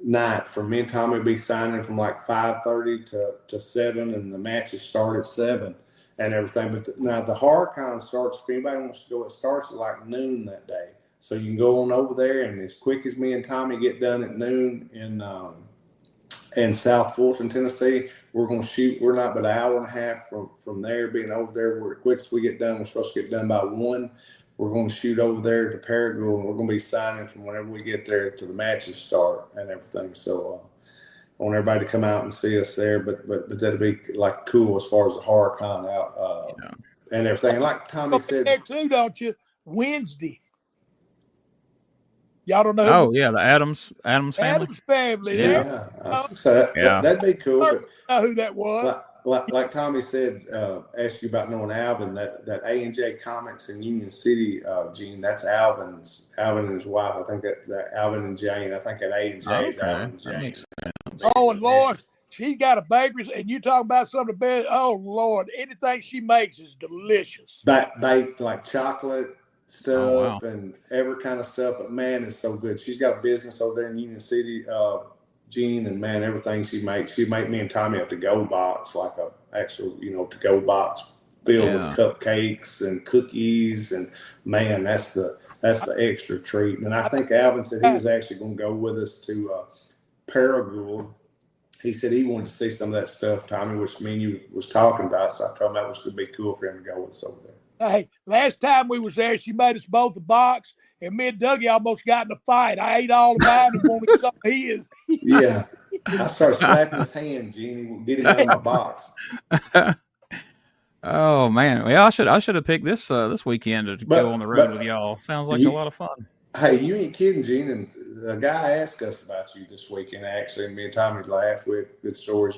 night. For me and Tommy will be signing from like 5:30 to 7, and the matches start at 7 and everything. But now the horror con starts. If anybody wants to go, it starts at like noon that day, so you can go on over there. And as quick as me and Tommy get done at noon in South Fulton, Tennessee, we're going to shoot. We're not but an hour and a half from there. Being over there, we're quick as we get done. We're supposed to get done by 1. We're going to shoot over there to Paragould, and we're going to be signing from whenever we get there to the matches start and everything. So I want everybody to come out and see us there. But that'll be like cool as far as the horror con out and everything. And like Tommy said, there too, don't you? Wednesday. Y'all don't know? Oh yeah, the Adams family. Adams family. Yeah, so that'd be cool. I don't know who that was. Like Tommy said, asked you about knowing Alvin, that A&J Comics in Union City, Gene, that's Alvin and his wife. I think that Alvin and Jane. I think that A&J is Alvin and Jane. Oh, and Lord, she got a bakery, and you talk about some of the best. Oh, Lord, anything she makes is delicious. Baked like chocolate stuff and every kind of stuff. But man, it's so good. She's got a business over there in Union City, Gene, and man, everything she makes. She make me and Tommy a to-go box, like a actual, to-go box filled with cupcakes and cookies, and man, that's the extra treat. And I think Alvin said he was actually going to go with us to Paragould. He said he wanted to see some of that stuff, Tommy, which me and you was talking about. So I told him that was going to be cool for him to go with us over there. Hey, last time we was there, she made us both a box. And me and Dougie almost got in a fight. I ate all of mine and wanted some of his. Yeah. I started slapping his hand, Gene. Get it out of my box. Oh man. Well, I should have picked this weekend to go on the road with y'all. Sounds like a lot of fun. Hey, you ain't kidding, Gene. And a guy asked us about you this weekend, actually, and me and Tommy laughed with good stories.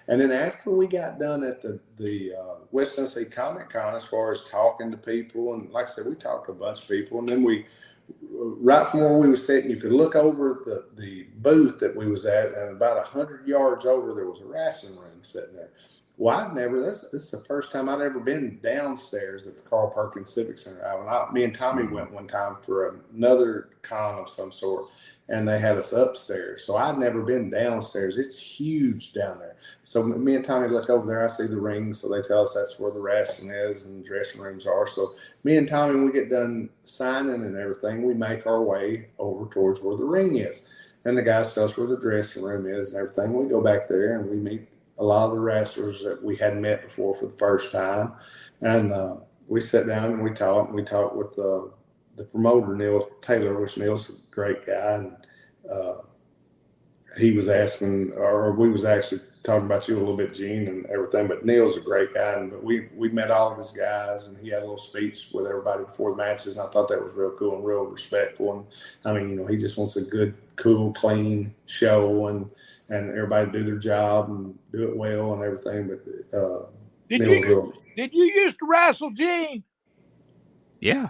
And then after we got done at the West Tennessee Comic Con, as far as talking to people, and like I said, we talked to a bunch of people, and then right from where we were sitting, you could look over the booth that we was at, and about 100 yards over, there was a wrestling ring sitting there. Well, this is the first time I'd ever been downstairs at the Carl Perkins Civic Center. Me and Tommy went one time for another con of some sort, and they had us upstairs. So I'd never been downstairs. It's huge down there. So me and Tommy look over there. I see the ring, so they tell us that's where the wrestling is and the dressing rooms are. So me and Tommy, when we get done signing and everything, we make our way over towards where the ring is. And the guys tell us where the dressing room is and everything. We go back there and we meet a lot of the wrestlers that we hadn't met before for the first time. And we sat down and we talked. We talked with the promoter, Neil Taylor, which Neil's a great guy. And he was asking, or we was actually talking about you a little bit, Gene, and everything. But Neil's a great guy. But we met all of his guys, and he had a little speech with everybody before the matches. And I thought that was real cool and real respectful. And I mean, he just wants a good, cool, clean show and everybody do their job and do it well and everything. But did you used to wrestle, Gene? Yeah.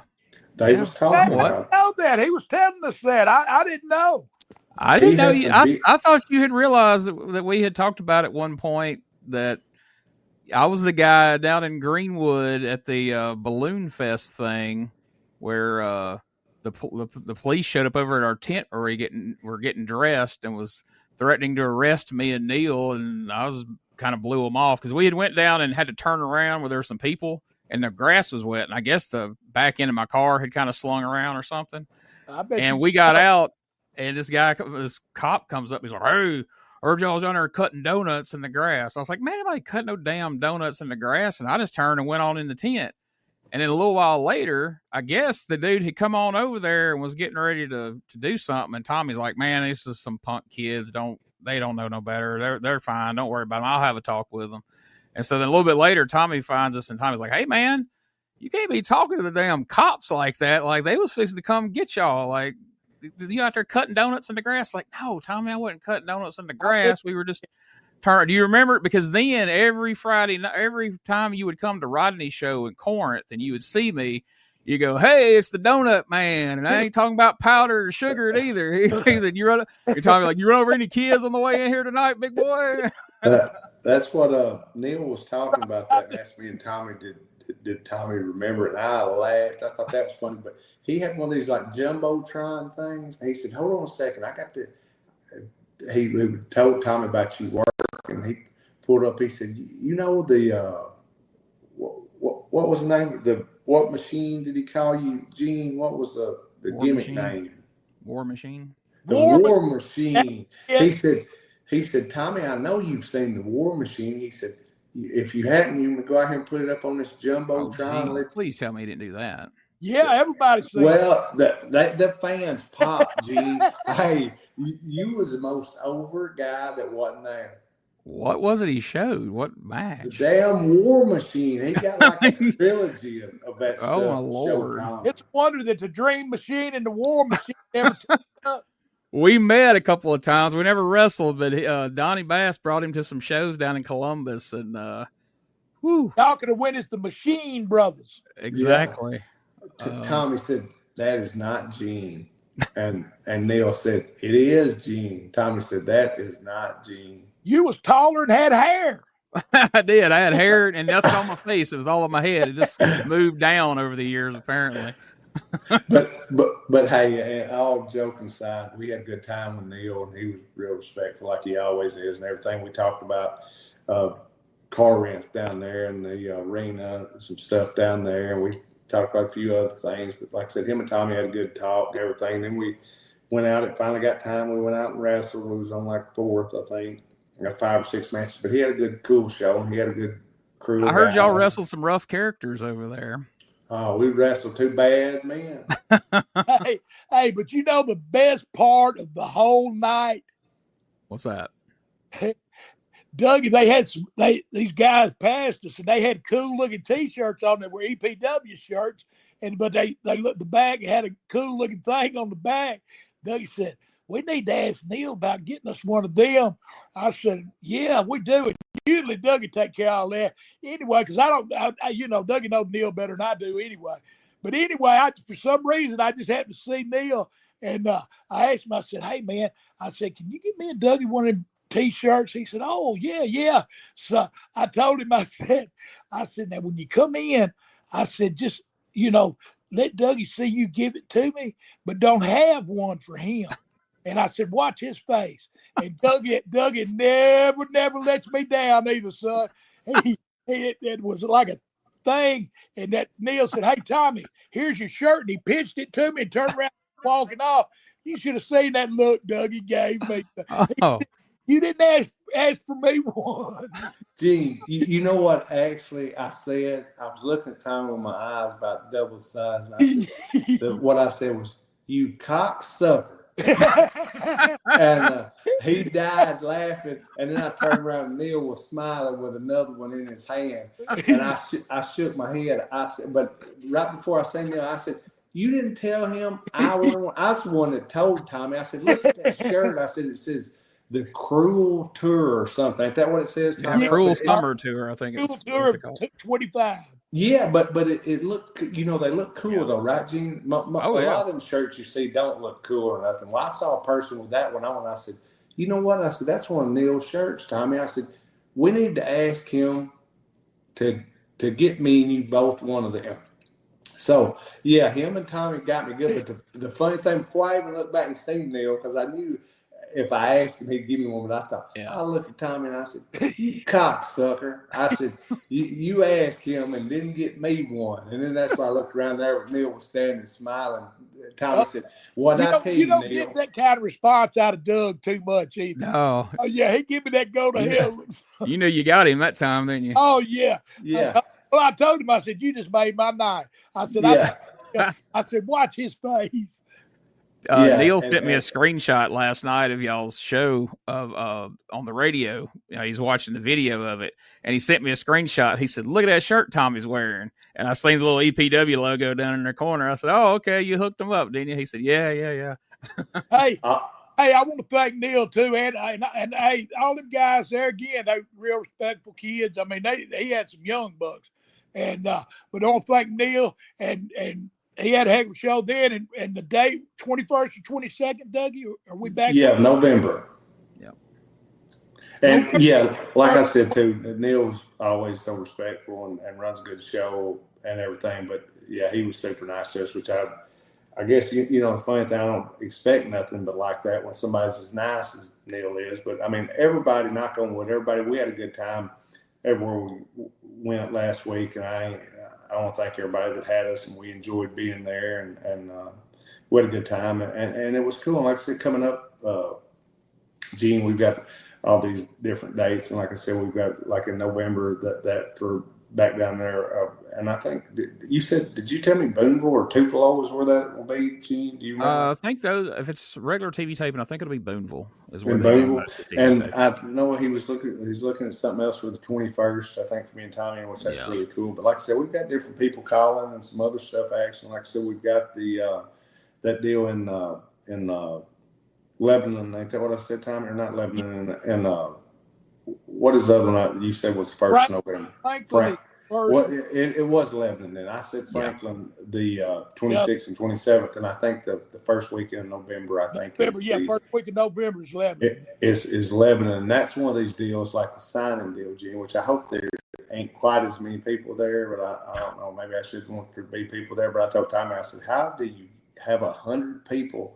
They was talking about. I know that. He was telling us that. I didn't know. I didn't know you. I thought you had realized that we had talked about at one point that I was the guy down in Greenwood at the Balloon Fest thing where the police showed up over at our tent where we're getting dressed and was threatening to arrest me and Neil, and I was kind of blew them off because we had went down and had to turn around where there were some people and the grass was wet, and I guess the back end of my car had kind of slung around or something. And we got out, and this cop comes up. He's like, "Hey, I heard y'all was on there cutting donuts in the grass." I was like, "Man, anybody cutting no damn donuts in the grass?" And I just turned and went on in the tent. And then a little while later, I guess the dude had come on over there and was getting ready to do something. And Tommy's like, "Man, this is some punk kids. They don't know no better. They're fine. Don't worry about them. I'll have a talk with them." And so then a little bit later, Tommy finds us, and Tommy's like, "Hey, man, you can't be talking to the damn cops like that. Like, they was fixing to come get y'all. Like, you out there cutting donuts in the grass?" Like, "No, Tommy, I wasn't cutting donuts in the grass. We were just turning." Do you remember? Because then every time you would come to Rodney's show in Corinth and you would see me, you go, "Hey, it's the donut man." And I ain't talking about powder or sugar either. He said, you're talking like, "You run over any kids on the way in here tonight, big boy?" That's what Neil was talking about. That and asked me and Tommy, did Tommy remember it? And I laughed. I thought that was funny. But he had one of these like Jumbotron things. And he said, "Hold on a second. I got to." He told Tommy about you work, and he pulled up. He said, "You know the what was the name? What machine did he call you, Gene? What was the gimmick name? War Machine. The War Machine." He said, "Tommy, I know you've seen the War Machine." He said, "If you hadn't, you would go out here and put it up on this Jumbotron." Please tell me he didn't do that. Yeah, everybody's saying. Well, the fans popped, Gene. Hey, you was the most over guy that wasn't there. What was it he showed? What match? The damn War Machine. He got like a trilogy of that stuff. Oh, my Lord. It's a wonder that the Dream Machine and the War Machine never turned up. We met a couple of times. We never wrestled, but Donnie Bass brought him to some shows down in Columbus. And Y'all could have went as the Machine Brothers. Exactly. Yeah. Tommy said, "That is not Gene." And Neil said, "It is Gene." Tommy said, "That is not Gene." You was taller and had hair. I did. I had hair and nothing on my face. It was all on my head. It just moved down over the years, apparently. but hey, and all joking aside, we had a good time with Neil, and he was real respectful, like he always is, and everything. We talked about car rents down there and the arena, some stuff down there, and we talked about a few other things. But like I said, him and Tommy had a good talk and everything. Then we went out. It finally got time. We went out and wrestled. We was on like fourth, I think. We got 5 or 6 matches, but he had a good, cool show. He had a good crew. I heard y'all wrestled some rough characters over there. Oh, we wrestled 2 bad men. hey, but you know the best part of the whole night? What's that? Dougie, they had these guys passed us, and they had cool looking T-shirts on. They were EPW shirts, but they looked, the back had a cool looking thing on the back. Dougie said, "We need to ask Neil about getting us one of them." I said, "Yeah, we do." And usually Dougie take care of all that anyway, because Dougie knows Neil better than I do anyway. But anyway, for some reason, I just happened to see Neil, and I asked him. I said, "Hey man," I said, "can you get me and Dougie one of them T-shirts?" He said, "Oh yeah." So I told him, I said, "Now when you come in," I said, "just let Dougie see you give it to me, but don't have one for him." And I said, "Watch his face." And Dougie never lets me down either, son. It was like a thing. And that Neil said, "Hey, Tommy, here's your shirt." And he pitched it to me and turned around walking off. You should have seen that look Dougie gave me. Oh. You didn't ask for me one. Gene, you know what actually I said? I was looking at Tommy with my eyes about double size. And I said, what I said was, "You cocksucker." And he died laughing, and then I turned around and Neil was smiling with another one in his hand, and I shook my head. I said, but right before I sang Neil, I said, "You didn't tell him I was the one that told Tommy." I said, "Look at that shirt." I said, "It says the Cruel Tour or something." Ain't that what it says, Tommy? Yeah, Cruel Summer Tour, I think it's Cruel Tour 25. Yeah, but it looked, they look cool though, right, Gene? A lot of them shirts you see don't look cool or nothing. Well, I saw a person with that one on. I said, "You know what?" I said, "That's one of Neil's shirts, Tommy." I said, "We need to ask him to get me and you both one of them." So, yeah, him and Tommy got me good. But the funny thing, before I even looked back and seen Neil, because I knew if I asked him, he'd give me one. But I thought, I looked at Tommy and I said, "You cocksucker." I said, you asked him and didn't get me one. And then that's why I looked around there. Neil was standing smiling. Tommy said, "What I tell you, don't Neil?" get that kind of response out of Doug too much either. No. Oh, yeah, he give me that go to hell. You knew you got him that time, didn't you? Oh, yeah. Yeah. Well, I told him, I said, "You just made my night." I said, I said, "Watch his face." Neil sent me a screenshot last night of y'all's show of on the radio. He's watching the video of it, and he sent me a screenshot. He said, "Look at that shirt Tommy's wearing." And I seen the little EPW logo down in the corner. I said, "Oh, okay, you hooked him up, didn't you?" He said, "Yeah." Hey, I want to thank Neil too, and hey, all them guys there again. They real respectful kids. I mean, he had some young bucks, and but I want to thank Neil and. He had a heck of a show then, and the date 21st and 22nd, Dougie, are we back? Yeah, November. Yeah. And like I said too, Neil's always so respectful and runs a good show and everything. But yeah, he was super nice to us, which I guess the funny thing, I don't expect nothing but like that when somebody's as nice as Neil is. But I mean, everybody, knock on wood, we had a good time everywhere we went last week, and I want to thank everybody that had us, and we enjoyed being there, and we had a good time, and it was cool. And like I said, coming up, Gene, we've got all these different dates, and like I said, we've got like in November that for back down there, and I think did you tell me Boonville or Tupelo is where that will be, Gene? Do you remember? I think if it's regular TV taping, I think it'll be Boonville. Is where Boonville, and taping. I know he's looking at something else for the 21st. I think for me and Tommy, which that's really cool. But like I said, we've got different people calling and some other stuff action. Like I said, we've got the that deal in Lebanon. Ain't that what I said, Tommy? Or not Lebanon? And what is the other one you said was first November? Franklin. What it was Lebanon then. I said Franklin the 26th and 27th, and I think the first weekend of November. I think first week of November is Lebanon. Is Lebanon, and that's one of these deals like the signing deal, Gene. Which I hope there ain't quite as many people there, but I don't know. Maybe I should want there to be people there. But I told Tommy, I said, "How do you have 100 people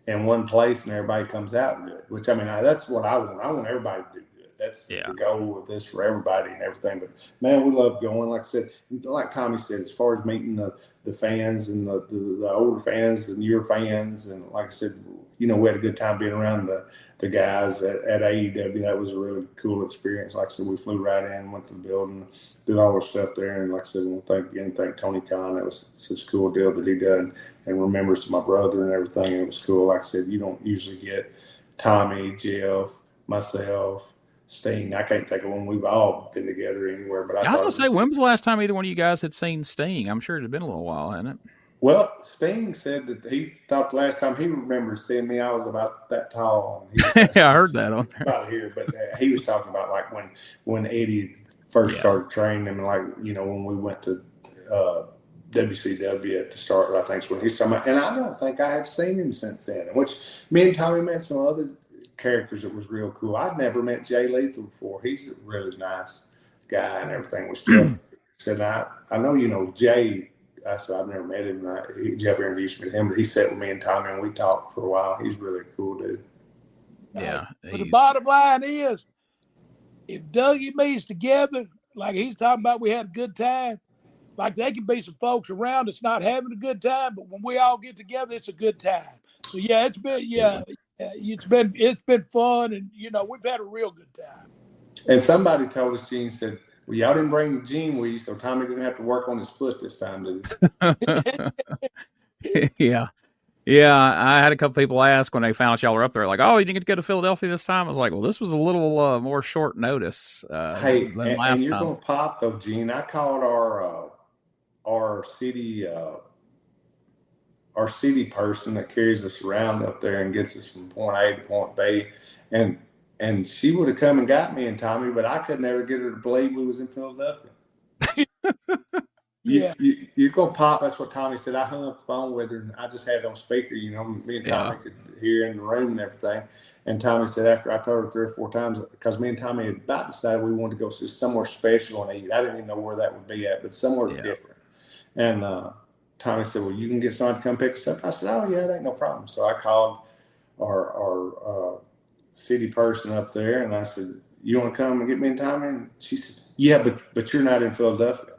in one place and everybody comes out good?" Which I mean, that's what I want. I want everybody to do. That's the goal of this for everybody and everything. But, man, we love going. Like I said, like Tommy said, as far as meeting the fans and the older fans and your fans, and like I said, we had a good time being around the guys at AEW. That was a really cool experience. Like I said, we flew right in, went to the building, did all our stuff there. And like I said, we'll thank Tony Khan. That was such a cool deal that he did and remembers my brother and everything. It was cool. Like I said, you don't usually get Tommy, Jeff, myself, Sting. I can't think of when we've all been together anywhere. But I was going to say, when was the last time either one of you guys had seen Sting? I'm sure it had been a little while, hadn't it? Well, Sting said that he thought the last time he remembers seeing me, I was about that tall. Yeah, I heard that on there. About here, but he was talking about like when Eddie first started training him, and like when we went to WCW at the start. I think is when he's talking about, and I don't think I have seen him since then. Which me and Tommy met some other characters that was real cool. I'd never met Jay Lethal before. He's a really nice guy and everything. Was Jeff said, I know Jay. I said I've never met him. Jeff introduced me to him, but he sat with me and Tommy and we talked for a while. He's really a cool dude. Yeah. But the bottom line is, if Dougie meets together, like he's talking about, we had a good time. Like there can be some folks around that's not having a good time, but when we all get together, it's a good time. So yeah, it's been fun, and we've had a real good time. And somebody told us, Gene said, "Well, y'all didn't bring Gene with you, so Tommy didn't have to work on his foot this time, did he?" Yeah. I had a couple people ask when they found out y'all were up there, like, "Oh, you didn't get to go to Philadelphia this time?" I was like, "Well, this was a little more short notice." Than last time. You're gonna pop though, Gene. I called our city person that carries us around up there and gets us from point A to point B, and she would have come and got me and Tommy, but I could never get her to believe we was in Philadelphia. You're gonna pop. That's what Tommy said. I hung up the phone with her and I just had it on speaker. Me and Tommy could hear in the room and everything. And Tommy said after I told her 3 or 4 times, because me and Tommy had about decided we wanted to go somewhere special and eat. I didn't even know where that would be at, but somewhere different. And Tommy said, well, you can get someone to come pick us up. I said, oh, yeah, it ain't no problem. So I called our city person up there, and I said, you want to come and get me and Tommy? And she said, yeah, but you're not in Philadelphia.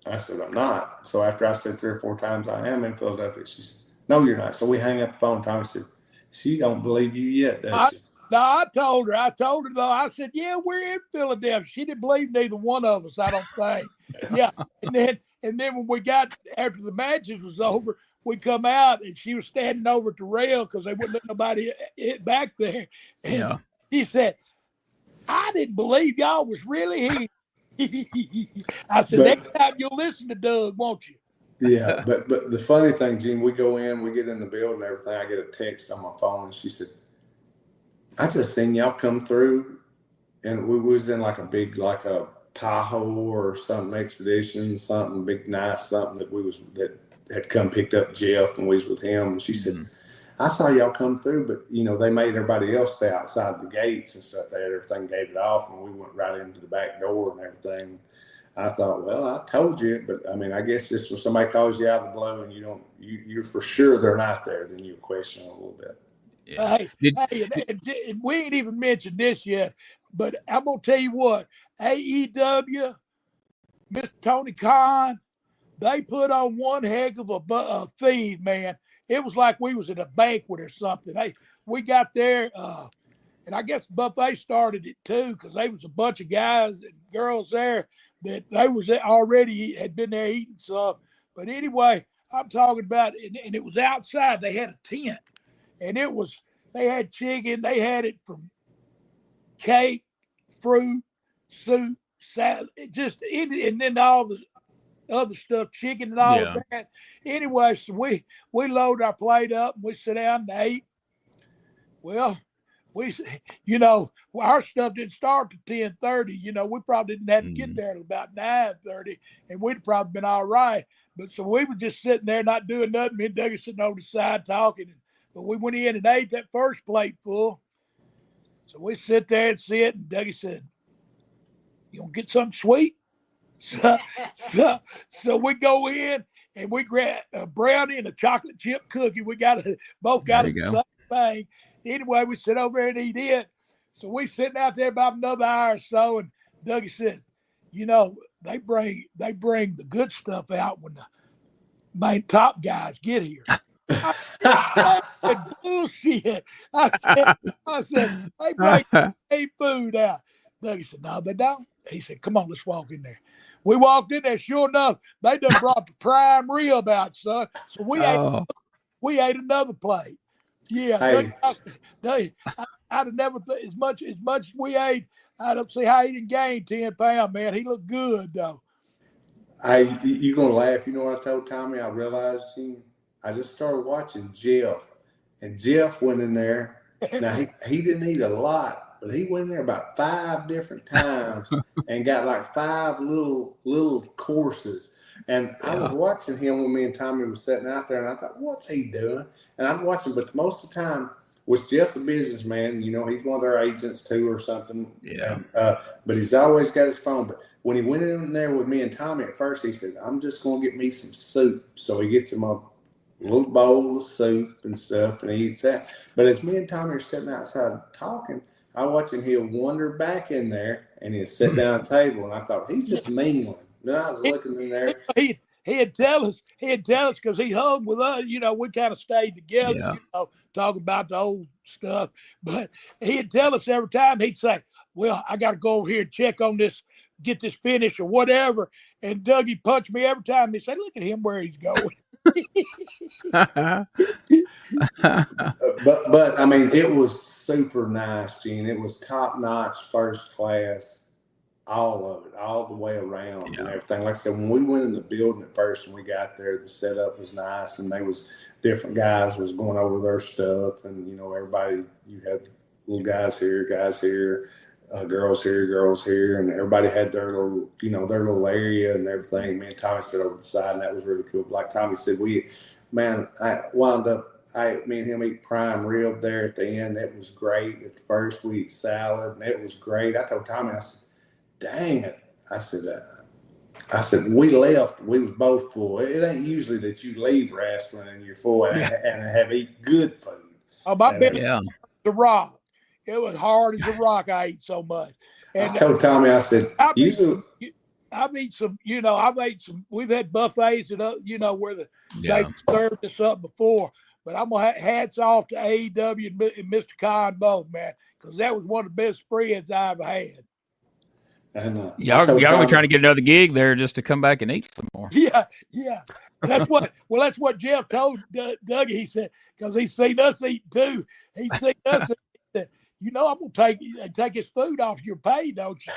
I said, I'm not. So after I said 3 or 4 times I am in Philadelphia, she said, no, you're not. So we hang up the phone. Tommy said, she don't believe you yet, does she? No, I told her though. I said, yeah, we're in Philadelphia. She didn't believe neither one of us, I don't think. Yeah. And then when we got, after the matches was over, we come out and she was standing over at the rail because they wouldn't let nobody hit back there. And she said, I didn't believe y'all was really here. I said, next time you'll listen to Doug, won't you? Yeah, but the funny thing, Gene, we go in, we get in the building and everything. I get a text on my phone, and she said, I just seen y'all come through, and we was in like a Tahoe or something, expedition, something big, nice, something that had come picked up Jeff, and we was with him. And she said, I saw y'all come through, but they made everybody else stay outside the gates and stuff. They had everything gated off, and we went right into the back door and everything. I thought, well, I told you, but I mean, I guess just when somebody calls you out of the blue and you're for sure they're not there, then you question a little bit. Yeah. And we ain't even mentioned this yet, but I'm gonna tell you what, AEW, Mr. Tony Khan, they put on one heck of a feed, man. It was like we was at a banquet or something. We got there, and I guess Buffet started it too, because they was a bunch of guys and girls there that they was already had been there eating stuff. But anyway, I'm talking about, and it was outside. They had a tent, and they had chicken. They had it from cake, fruit, soup, salad, and then all the other stuff, chicken and all of that. Anyway, so we load our plate up and we sit down and ate. Well, our stuff didn't start to 10:30. We probably didn't have to get there at about 9:30, and we'd probably been all right. But so we were just sitting there not doing nothing. Me and Doug sitting over the side talking. But we went in and ate that first plate full. So we sit there and sit, and Dougie said, you want to get something sweet? So we go in and we grab a brownie and a chocolate chip cookie. We both got the same thing. Anyway, we sit over there and eat it. So we sitting out there about another hour or so, and Dougie said, they bring the good stuff out when the main top guys get here. I said, bullshit. I said, they bring food out. Dougie said, no, they don't. He said, come on, let's walk in there. We walked in there. Sure enough, they done brought the prime rib out, son. So we ate another plate. Yeah, hey. I'd have never as much as we ate. I don't see how he didn't gain 10 pounds, man. He looked good though. You're gonna laugh. You know what I told Tommy? I realized I just started watching Jeff, and Jeff went in there. Now he didn't eat a lot, but he went in there about 5 different times and got like 5 little courses. And I was watching him when me and Tommy was sitting out there, and I thought, what's he doing? And I'm watching, but most of the time, was Jeff's a businessman. He's one of their agents too or something. Yeah. And, but he's always got his phone. But when he went in there with me and Tommy at first, he said, I'm just going to get me some soup. So he gets him a little bowl of soup and stuff, and he eats that. But as me and Tommy are sitting outside talking, I watch him. He'll wander back in there, and he'll sit down at the table. And I thought, he's just mingling. Then I was looking in there. He'd tell us because he hung with us. We kind of stayed together, talking about the old stuff. But he'd tell us every time. He'd say, well, I got to go over here and check on this, get this finished or whatever. And Dougie punched me every time. He said, look at him where he's going. But I mean, it was super nice, Gene. It was top notch, first class. All of it, all the way around and everything. Like I said, when we went in the building at first and we got there, the setup was nice, and they was different guys was going over their stuff, and everybody, you had little guys here, girls here, and everybody had their little, their little area and everything. Me and Tommy sat over the side, and that was really cool. Like Tommy said, me and him eat prime rib there at the end. It was great. At first, we eat salad, and it was great. I told Tommy, I said, dang it. I said, I said, we left. We was both full. It ain't usually that you leave wrestling and you're full and have eat good food. Oh, my best Yeah. the rock. It was hard as a rock. I ate so much. And I told Tommy, I said, I've usually. eaten some, I've ate some, we've had buffets and, where Yeah. they served us up before. But I'm going to hats off to AEW and Mr. Khan both, man, because that was one of the best spreads I've had. And y'all be trying to get another gig there just to come back and eat some more. Yeah. That's what Jeff told Dougie. He said, because he's seen us eat too. He's seen us eat. He said, I'm going to take his food off your pay, don't you?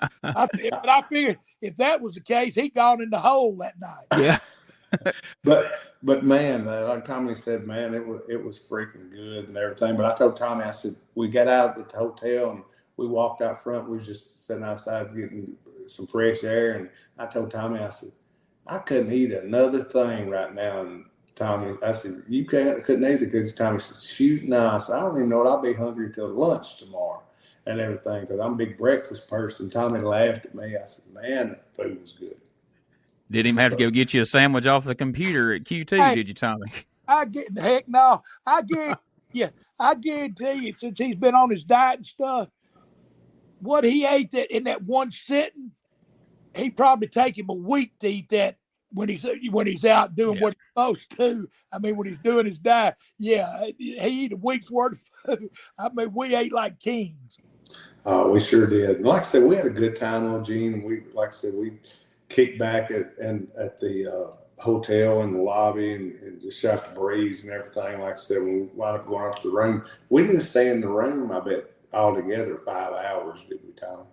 I figured if that was the case, he'd gone in the hole that night. Yeah. But man, like Tommy said, man, it was freaking good and everything. But I told Tommy, I said, we got out at the hotel and we walked out front. We was just sitting outside getting some fresh air. And I told Tommy, I said, I couldn't eat another thing right now. And Tommy, I said, you couldn't either, because Tommy said, shoot, no. I said, I don't even know what I'll be hungry till lunch tomorrow and everything, because I'm a big breakfast person. Tommy laughed at me. I said, man, that food was good. Did him have to go get you a sandwich off the computer at Q2, Hey, did you, Tommy? I guarantee you, since he's been on his diet and stuff, what he ate that in that one sitting, he probably take him a week to eat that when he's out doing what he's supposed to. I mean, when he's doing his diet, he eat a week's worth of food. I mean, we ate like kings. Oh, we sure did. And like I said, we had a good time on Gene. And we kicked back at the hotel in the lobby and just shot the breeze and everything. Like I said, when we wound up going up to the room, we didn't stay in the room, I bet, altogether 5 hours, did we, Tom?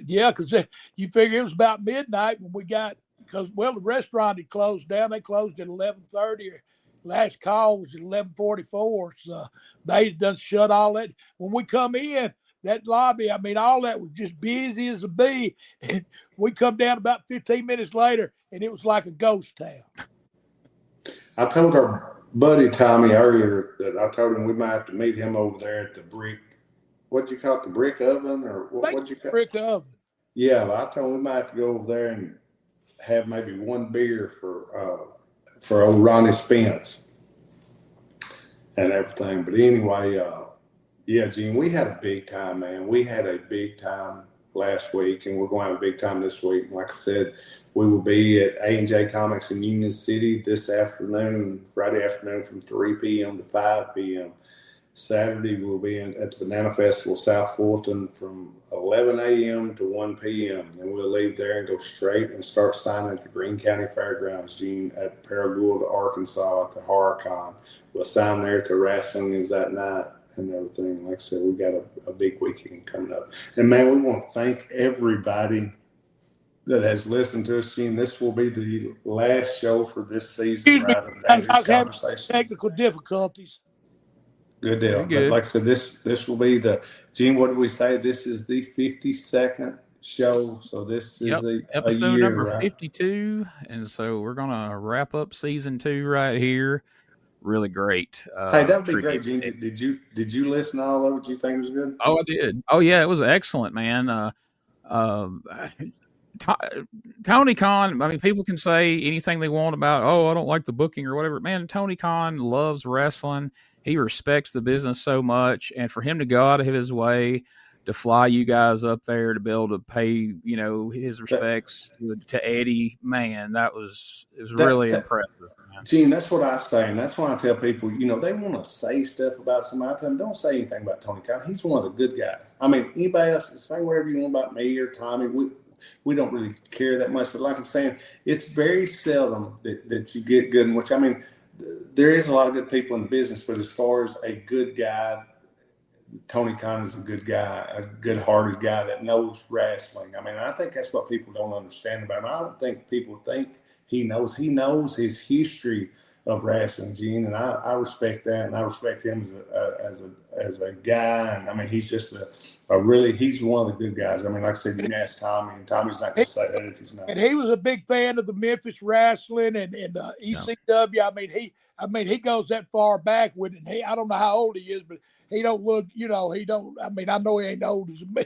Yeah, because you figure it was about midnight when we got, because the restaurant had closed down. They closed at 11:30. Last call was at 11:44. So they done shut all that. When we come in, that lobby, I mean, all that was just busy as a bee. And we come down about 15 minutes later, and it was like a ghost town. I told our buddy Tommy earlier that I told him we might have to meet him over there at the brick. What'd you call it? The brick oven, or what'd you call it? Brick oven. Yeah, but I told him we might have to go over there and have maybe one beer for old Ronnie Spence and everything. But anyway, Gene, we had a big time, man. We had a big time last week, and we're going to have a big time this week. Like I said, we will be at A&J Comics in Union City this afternoon, Friday afternoon, from 3 p.m. to 5 p.m. Saturday, we'll be at the Banana Festival, South Fulton, from 11 a.m. to 1 p.m. And we'll leave there and go straight and start signing at the Greene County Fairgrounds, Gene, at Paragould, Arkansas, at the HorrorCon. We'll sign there to wrestling is that night and everything. Like I said, we got a big weekend coming up. And, man, we want to thank everybody that has listened to us, Gene. This will be the last show for this season. Right? I was having technical difficulties. Good deal. But like I said, this will be Gene, what did we say? This is the 52nd show. So this is episode a year, number right? 52. And so we're going to wrap up season 2 right here. Really great. Hey, that would be great, Gene. Did you listen to all of it? Did you think it was good? Oh, I did. Oh, yeah, it was excellent, man. Tony Khan, I mean, people can say anything they want about, I don't like the booking or whatever. Man, Tony Khan loves wrestling. He respects the business so much. And for him to go out of his way to fly you guys up there to be able to pay, his respects to Eddie, man, it was really impressive. Man. Gene, that's what I say. And that's why I tell people, they want to say stuff about somebody. I tell them, don't say anything about Tony Khan. He's one of the good guys. I mean, anybody else, say whatever you want about me or Tommy. We don't really care that much. But like I'm saying, it's very seldom that you get good. Which, I mean, there is a lot of good people in the business, but as far as a good guy, Tony Khan is a good guy, a good-hearted guy that knows wrestling. I mean, I think that's what people don't understand about him. I don't think people think he knows. He knows his history wrestling, Gene, and I respect that, and I respect him as a guy. And I mean, he's just he's one of the good guys. I mean, like I said, you can ask Tommy, and Tommy's not going to say that if he's not. And he was a big fan of the Memphis wrestling and ECW. I mean, he goes that far back with it. I don't know how old he is, but he don't look, he don't. I mean, I know he ain't old as me,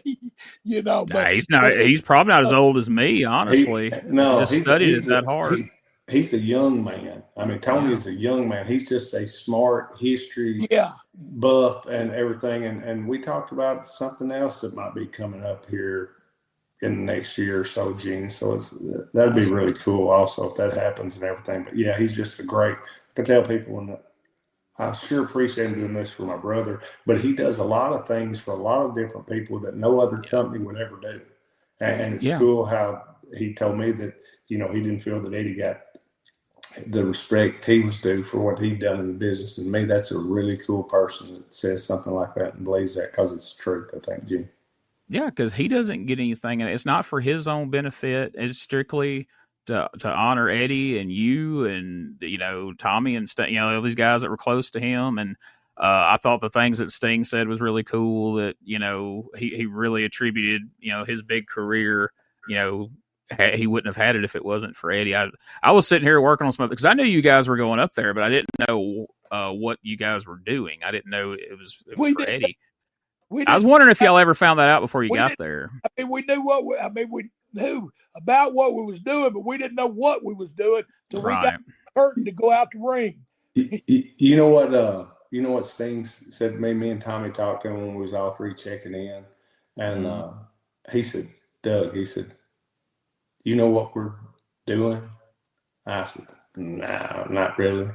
But nah, he's not. He's probably not as old as me, honestly. He just studied it that hard. He's a young man. I mean, Tony is a young man. He's just a smart history buff and everything. And we talked about something else that might be coming up here in the next year or so, Gene. So that'd be really cool also if that happens and everything. But yeah, he's just I can tell people, I sure appreciate him doing this for my brother, but he does a lot of things for a lot of different people that no other company would ever do. And it's cool how he told me that, he didn't feel that Eddie got the respect he was due for what he'd done in the business. And me, that's a really cool person that says something like that and believes that because it's the truth, I think, Jim. Yeah, because he doesn't get anything, and it's not for his own benefit. It's strictly to honor Eddie and you and, Tommy and all these guys that were close to him. And I thought the things that Sting said was really cool, that, he really attributed, his big career, he wouldn't have had it if it wasn't for Eddie. I was sitting here working on something because I knew you guys were going up there, but I didn't know what you guys were doing. I didn't know it was for Eddie. I was wondering if y'all ever found that out before you got there. I mean, we knew we knew about what we was doing, but we didn't know what we was doing till we got curtain to go out the ring. You know what? You know what Sting said to me? Me and Tommy talked to him when we was all three checking in, and he said, "Doug," he said, "You know what we're doing?" I said, "No, not really."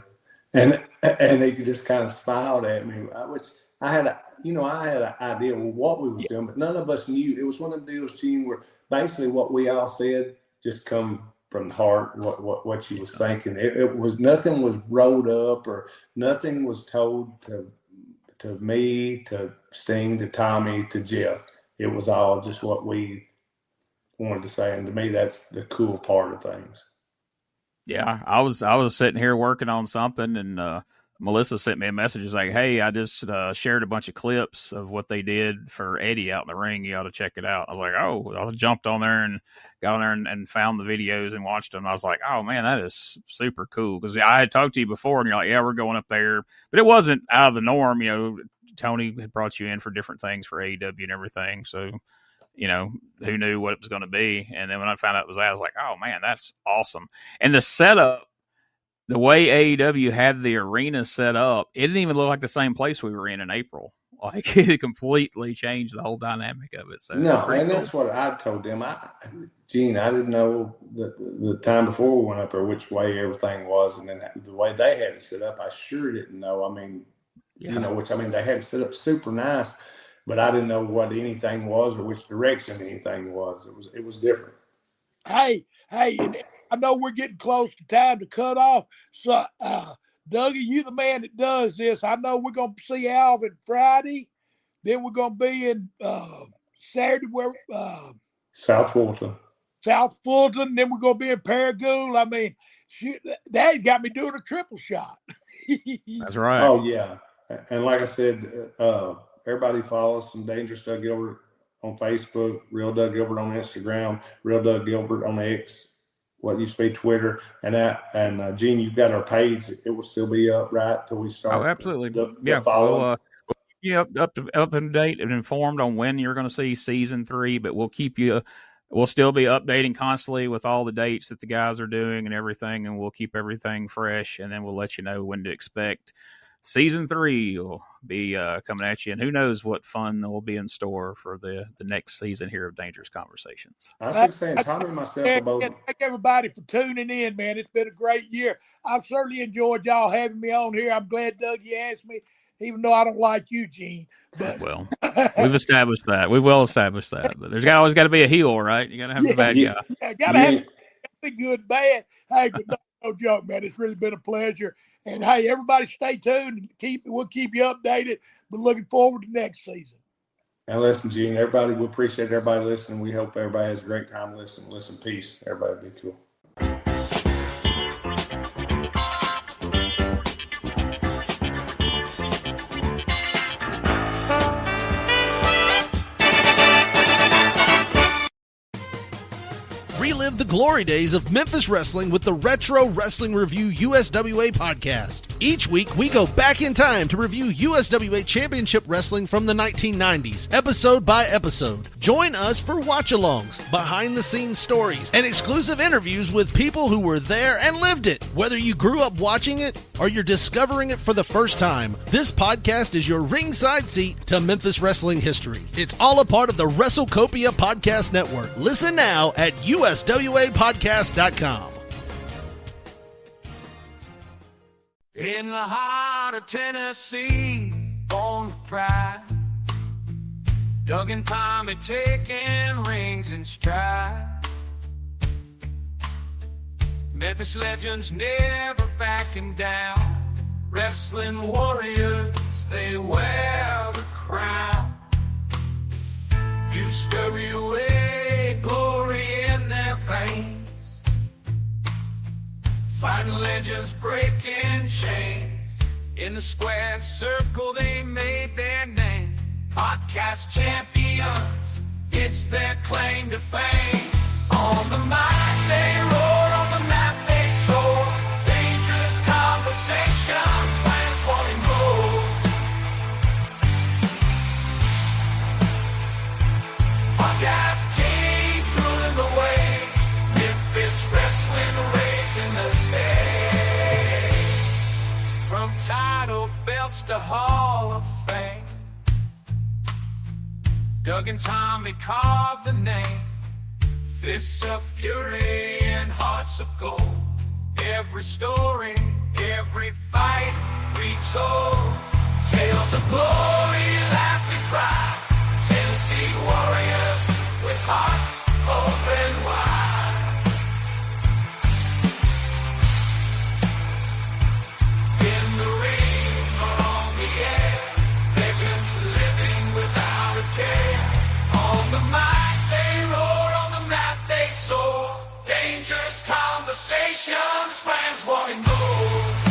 And he just kind of smiled at me, which I had an idea of what we was doing, but none of us knew. It was one of the deals, Gene, where basically what we all said just come from the heart, what you was thinking. It was nothing was rolled up or nothing was told to me, to Sting, to Tommy, to Jeff. It was all just what we wanted to say, and to me, that's the cool part of things. Yeah, I was sitting here working on something, and Melissa sent me a message. It's like, "Hey, I just shared a bunch of clips of what they did for Eddie out in the ring. You ought to check it out." I was like, "Oh!" I jumped on there and got on there and found the videos and watched them. I was like, "Oh man, that is super cool." Because I had talked to you before, and you're like, "Yeah, we're going up there," but it wasn't out of the norm. Tony had brought you in for different things for AEW and everything, so. Who knew what it was going to be? And then when I found out it was that, I was like, oh man, that's awesome. And the setup, the way AEW had the arena set up, it didn't even look like the same place we were in April. Like it completely changed the whole dynamic of it. So no, and cool. That's what I told them. Gene, I didn't know that the time before we went up there which way everything was, and then the way they had it set up, I sure didn't know. I mean, they had it set up super nice. But I didn't know what anything was or which direction anything was. It was different. Hey, and I know we're getting close to time to cut off. So, Dougie, you the man that does this. I know we're going to see Alvin Friday. Then we're going to be in Saturday where South Fulton. Then we're going to be in Paragould. I mean, that got me doing a triple shot. That's right. Oh, yeah. And like I said, everybody follows some Dangerous Doug Gilbert on Facebook, Real Doug Gilbert on Instagram, Real Doug Gilbert on X, what used to be Twitter, and Gene, you've got our page. It will still be up right till we start. Oh, absolutely. The following. We'll keep you up to date and informed on when you're going to see season 3, but we'll still be updating constantly with all the dates that the guys are doing and everything, and we'll keep everything fresh, and then we'll let you know when to expect. Season 3 will be coming at you, and who knows what fun will be in store for the next season here of Dangerous Conversations. I was just saying, Tommy and myself are both. Thank everybody for tuning in, man. It's been a great year. I've certainly enjoyed y'all having me on here. I'm glad, Doug, you asked me, even though I don't like you, Gene. But well, we've established that. We've well established that. But there's always got to be a heel, right? You got to have the bad guy. Yeah, got to have the good, bad. Hey, but no joke, man. It's really been a pleasure. And hey, everybody stay tuned and we'll keep you updated. But looking forward to next season. And listen, Gene, everybody, we appreciate everybody listening. We hope everybody has a great time listening. Listen, peace. Everybody be cool. Relive the glory days of Memphis wrestling with the Retro Wrestling Review USWA podcast. Each week, we go back in time to review USWA Championship Wrestling from the 1990s, episode by episode. Join us for watch-alongs, behind-the-scenes stories, and exclusive interviews with people who were there and lived it. Whether you grew up watching it or you're discovering it for the first time, this podcast is your ringside seat to Memphis wrestling history. It's all a part of the WrestleCopia Podcast Network. Listen now at uswapodcast.com. In the heart of Tennessee, born with pride, Doug and Tommy taking rings in stride. Memphis legends never backing down, wrestling warriors, they wear the crown. You scurry away, glory in their veins, fighting legends breaking chains. In the squared circle they made their name. Podcast champions, it's their claim to fame. On the mic they roar, on the map they soar. Dangerous conversations, fans wanting more. Podcast kings ruling the waves. Memphis wrestling raising the stakes. From title belts to Hall of Fame, Doug and Tommy carved the name. Fists of fury and hearts of gold. Every story, every fight retold. Tales of glory, laughter, cry. Tennessee warriors with hearts open wide. In the ring or on the air, legends living without a care. On the mic they roar, on the mat they soar. Dangerous conversations, fans wanting more.